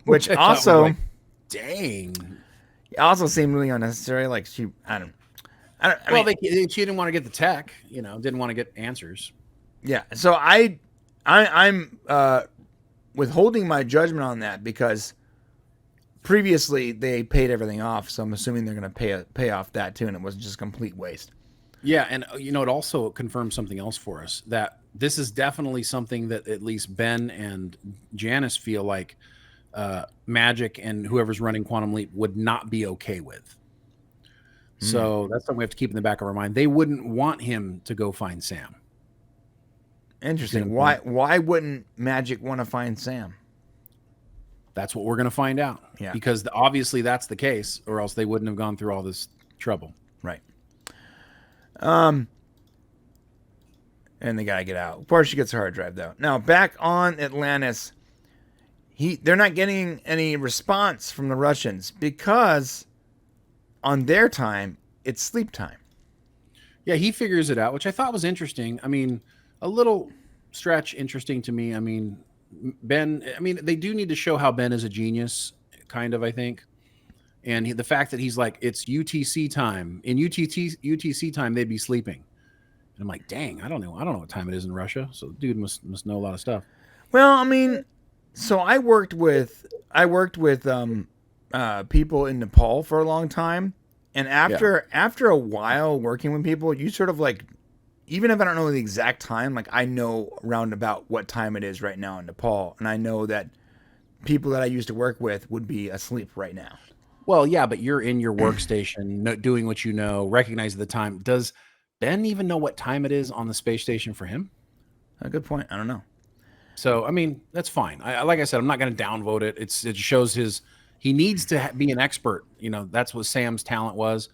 which also, dang, it also seemed really unnecessary. She didn't want to get the tech. Didn't want to get answers. Yeah, so I'm withholding my judgment on that because previously they paid everything off, so I'm assuming they're going to pay off that too, and it was just a complete waste. Yeah, and it also confirms something else for us, that this is definitely something that at least Ben and Janice feel like Magic and whoever's running Quantum Leap would not be okay with. So that's something we have to keep in the back of our mind. They wouldn't want him to go find Sam. Interesting. Why wouldn't Magic want to find Sam? That's what we're going to find out. Yeah. Because obviously that's the case, or else they wouldn't have gone through all this trouble. Right. And they got to get out. Of course, she gets her hard drive, though. Now, back on Atlantis, they're not getting any response from the Russians because on their time, it's sleep time. Yeah, he figures it out, which I thought was interesting. A little stretch interesting to me. Ben, they do need to show how Ben is a genius, kind of, I think. And the fact that he's it's UTC time. In UTC time, they'd be sleeping. And I'm like, dang, I don't know what time it is in Russia. So the dude must know a lot of stuff. Well, so I worked with people in Nepal for a long time. And after a while working with people, you sort of even if I don't know the exact time, like I know round about what time it is right now in Nepal, and I know that people that I used to work with would be asleep right now. Well, yeah, but you're in your workstation, doing what you know, recognize the time. Does Ben even know what time it is on the space station for him? A good point. I don't know. So, I mean, that's fine. Like I said, I'm not going to downvote it. It shows he needs to be an expert. You know, that's what Sam's talent was.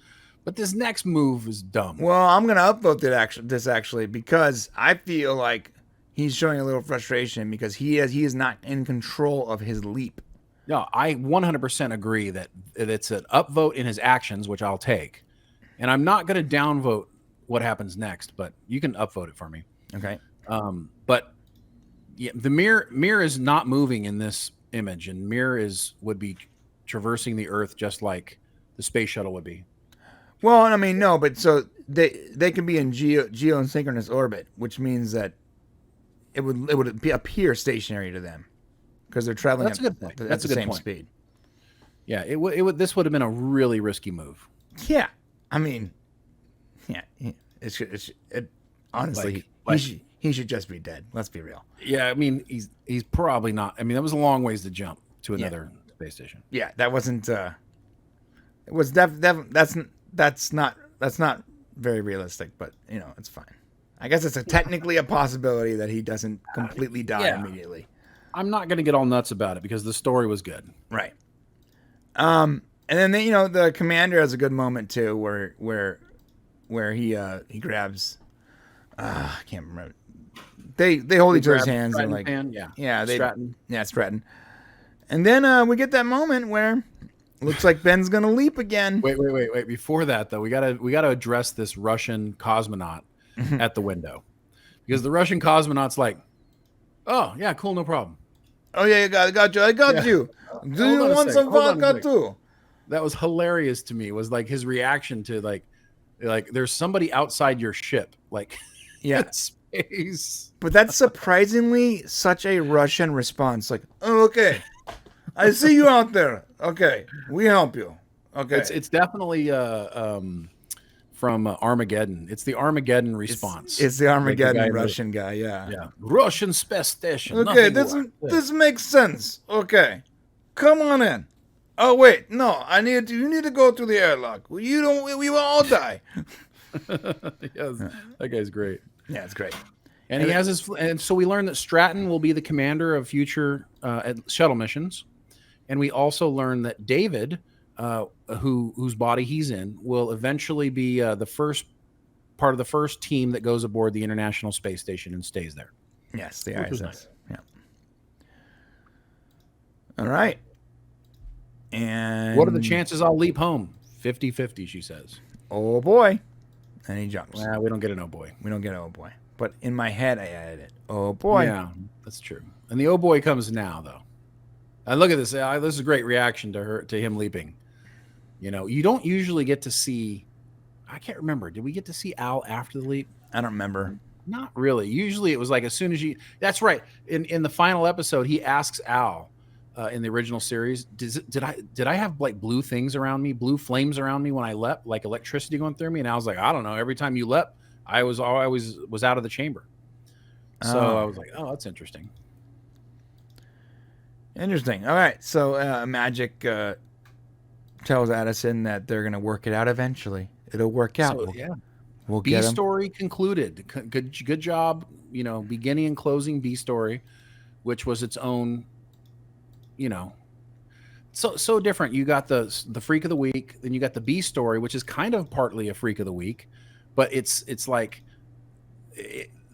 But this next move is dumb. Well, I'm gonna upvote this actually because I feel like he's showing a little frustration because he is not in control of his leap. No, I 100% agree that it's an upvote in his actions, which I'll take. And I'm not going to downvote what happens next, but you can upvote it for me. Okay. But yeah, the Mir is not moving in this image, and Mir would be traversing the Earth just like the space shuttle would be. Well, I mean, no, but so they can be in geosynchronous orbit, which means that it would appear stationary to them because they're traveling That's a good point. at the same speed. Yeah, this would have been a really risky move. Yeah, I mean, yeah, honestly, he should just be dead. Let's be real. Yeah, I mean, he's probably not. I mean, that was a long ways to jump to another space station. Yeah, that wasn't. It was that's not very realistic, but you know, it's fine. I guess it's technically a possibility that he doesn't completely die immediately. I'm not going to get all nuts about it because the story was good. Right. And then the commander has a good moment too, where he grabs. I can't remember. They hold each other's hands and like Stratton. And then we get that moment where looks like Ben's gonna leap again. Wait. Before that, though, we gotta address this Russian cosmonaut at the window, because the Russian cosmonaut's like, "Oh yeah, cool, no problem." Oh yeah, I got you. Do you want some vodka too? That was hilarious to me. Was like his reaction to like there's somebody outside your ship, like space. But that's surprisingly such a Russian response. Like, oh, okay. I see you out there. Okay, we help you. Okay, it's definitely from Armageddon. It's the Armageddon response. It's the Armageddon Russian guy. Yeah. Russian space station. Okay, this makes sense. Okay, come on in. Oh wait, no, you need to go through the airlock. We will all die. Yes, that guy's great. Yeah, it's great. And he has and so we learned that Stratton will be the commander of future shuttle missions. And we also learned that David, whose body he's in, will eventually be the first part of the first team that goes aboard the International Space Station and stays there. Yes, the ISS. Nice. Yeah. All right. And what are the chances I'll leap home? 50-50, she says. Oh boy. And he jumps. Well, we don't get an oh boy. We don't get an oh boy. But in my head, I added it. Oh boy. Yeah, that's true. And the oh boy comes now, though. And look at this. This is a great reaction to him leaping. You know, you don't usually get to see. I can't remember. Did we get to see Al after the leap? I don't remember. Not really. Usually it was like as soon as you. That's right. In the final episode, he asks Al in the original series, did I have like blue things around me, blue flames around me when I leapt, like electricity going through me? And I was like, I don't know. Every time you leapt, I was always out of the chamber. So I was like, oh, that's interesting. Interesting. All right. So Magic tells Addison that they're going to work it out eventually. It'll work out. So, we'll get him. B story concluded. Good job. You know, beginning and closing B story, which was its own. You know, so different. You got the freak of the week, then you got the B story, which is kind of partly a freak of the week, but it's like.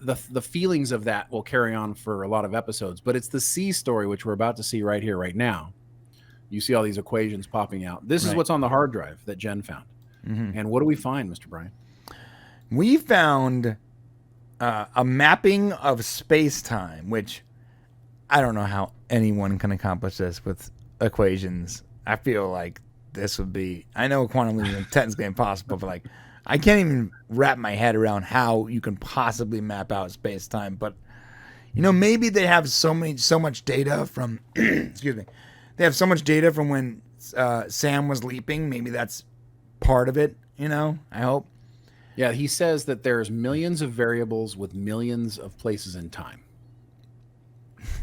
The feelings of that will carry on for a lot of episodes, but it's the C story, which we're about to see right here, right now. You see all these equations popping out. This is what's on the hard drive that Jen found. Mm-hmm. And what do we find, Mr. Brian? We found a mapping of space-time, which I don't know how anyone can accomplish this with equations. I feel like this would be, I know quantum leap is technically impossible, but like, I can't even wrap my head around how you can possibly map out space-time. But, you know, maybe they have so much data from, excuse me, they have so much data from when Sam was leaping. Maybe that's part of it, you know, I hope. Yeah, he says that there's millions of variables with millions of places in time.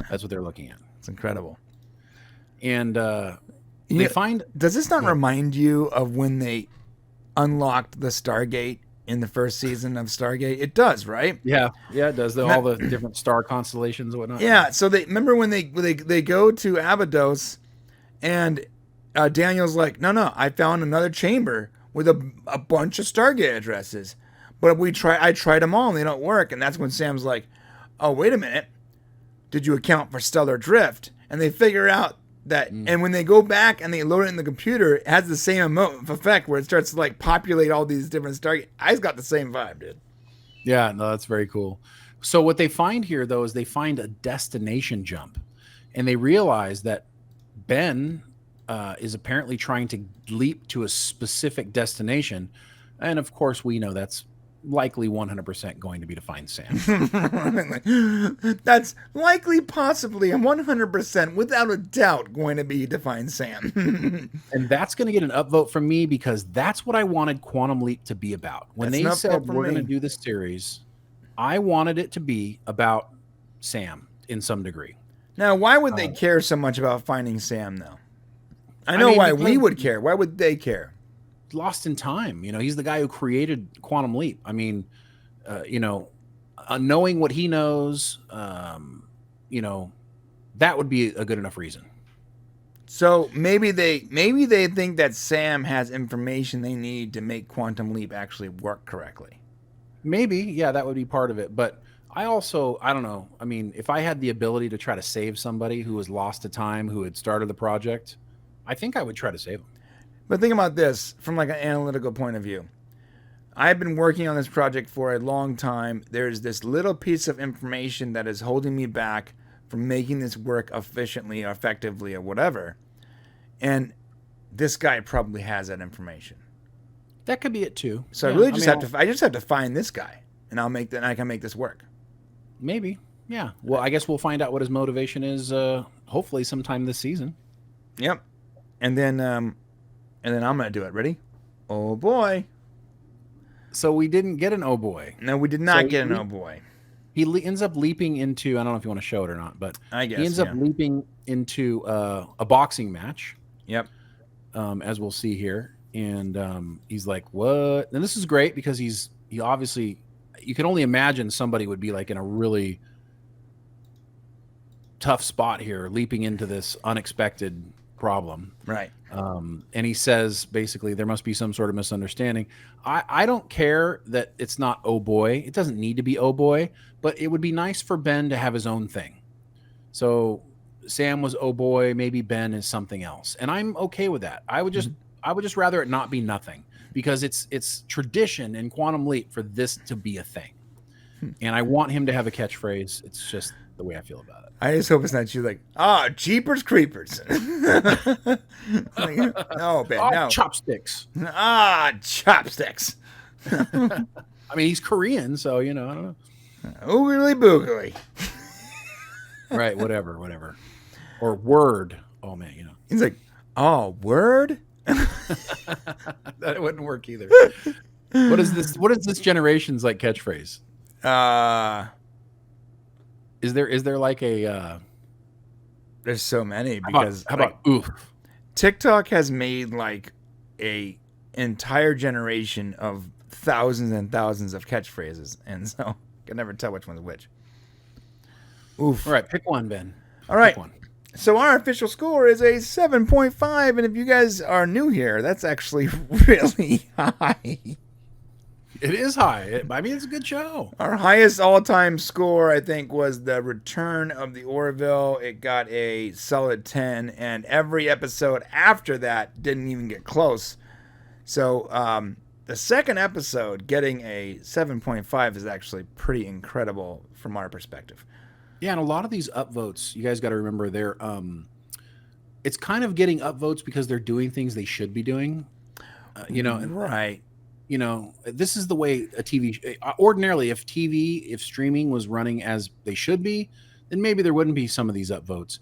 That's what they're looking at. It's incredible. And You know, find... does this not remind you of when they unlocked the Stargate in the first season of Stargate? It does, right? Yeah, it does. All the different star constellations and whatnot. Yeah, so they remember when they go to Abydos, and Daniel's like, no, I found another chamber with a bunch of Stargate addresses, but I tried them all and they don't work. And that's when Sam's like, oh, wait a minute, did you account for stellar drift? And they figure out that, and when they go back and they load it in the computer, it has the same effect where it starts to like populate all these different Stargate. I got the same vibe, dude. Yeah, no, that's very cool. So what they find here, though, is they find a destination jump, and they realize that Ben is apparently trying to leap to a specific destination, and of course, we know that's likely 100% going to be to find Sam. That's likely, possibly, and 100%, without a doubt, going to be to find Sam. And that's going to get an upvote from me because that's what I wanted Quantum Leap to be about. When they said we're going to do this series, I wanted it to be about Sam in some degree. Now, why would they care so much about finding Sam, though? I know why we would care. Why would they care? Lost in time. He's the guy who created Quantum Leap. I mean, knowing what he knows, that would be a good enough reason. So maybe they think that Sam has information they need to make Quantum Leap actually work correctly. Maybe, yeah, that would be part of it. But I don't know. I mean, if I had the ability to try to save somebody who was lost to time, who had started the project, I think I would try to save them. But think about this from like an analytical point of view. I've been working on this project for a long time. There's this little piece of information that is holding me back from making this work efficiently or effectively or whatever. And this guy probably has that information. That could be it too. So yeah, I just have to find this guy, and I can make this work. Maybe. Yeah. Well, I guess we'll find out what his motivation is hopefully sometime this season. Yep. And then I'm going to do it. Ready? Oh, boy. So we didn't get an oh, boy. No, we did not get an oh, boy. He ends up leaping into, I don't know if you want to show it or not, but I guess, he ends up leaping into a boxing match. Yep. As we'll see here. And he's like, what? And this is great because he obviously, you can only imagine somebody would be like in a really tough spot here, leaping into this unexpected problem. Right. And he says, basically, there must be some sort of misunderstanding. I don't care that it's not oh boy. It doesn't need to be oh boy, but it would be nice for Ben to have his own thing. So Sam was oh boy, maybe Ben is something else. And I'm okay with that. I would just rather it not be nothing because it's tradition in Quantum Leap for this to be a thing. And I want him to have a catchphrase. It's just the way I feel about it. I just hope it's not you like, Jeepers Creepers. Like, no, Ben, no. Chopsticks. Chopsticks. I mean, he's Korean, so, I don't know. Oogly boogly. Right, whatever. Or word. Oh, man, He's like, word? That wouldn't work either. What is this generation's like catchphrase? Is there like a there's so many because how about oof? TikTok has made like a entire generation of thousands and thousands of catchphrases, and so I can never tell which one's which. Oof. All right, pick one, Ben. All right. So our official score is a 7.5, and if you guys are new here, that's actually really high. It is high. I mean, it's a good show. Our highest all-time score, I think, was The Return of the Orville. It got a solid 10, and every episode after that didn't even get close. So the second episode getting a 7.5 is actually pretty incredible from our perspective. Yeah, and a lot of these upvotes, you guys got to remember, they're it's kind of getting upvotes because they're doing things they should be doing. Right. This is the way a TV ordinarily, if streaming was running as they should be, then maybe there wouldn't be some of these upvotes.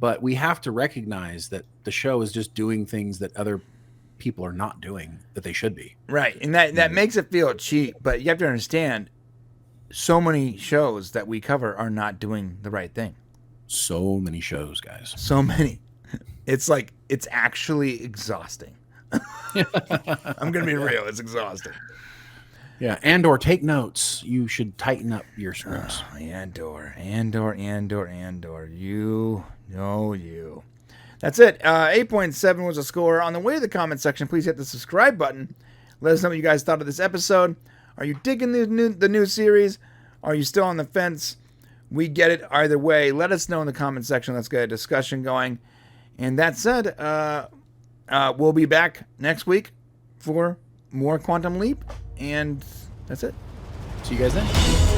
But we have to recognize that the show is just doing things that other people are not doing that they should be. Right. And that makes it feel cheap, but you have to understand so many shows that we cover are not doing the right thing. So many shows, guys. So many. It's like, it's actually exhausting. I'm going to be real. It's exhausting. Yeah. And/or take notes. You should tighten up your screws. Andor. You know you. That's it. 8.7 was a score. On the way to the comment section, please hit the subscribe button. Let us know what you guys thought of this episode. Are you digging the new series? Are you still on the fence? We get it either way. Let us know in the comment section. Let's get a discussion going. And that said, we'll be back next week for more Quantum Leap. And that's it. See you guys then.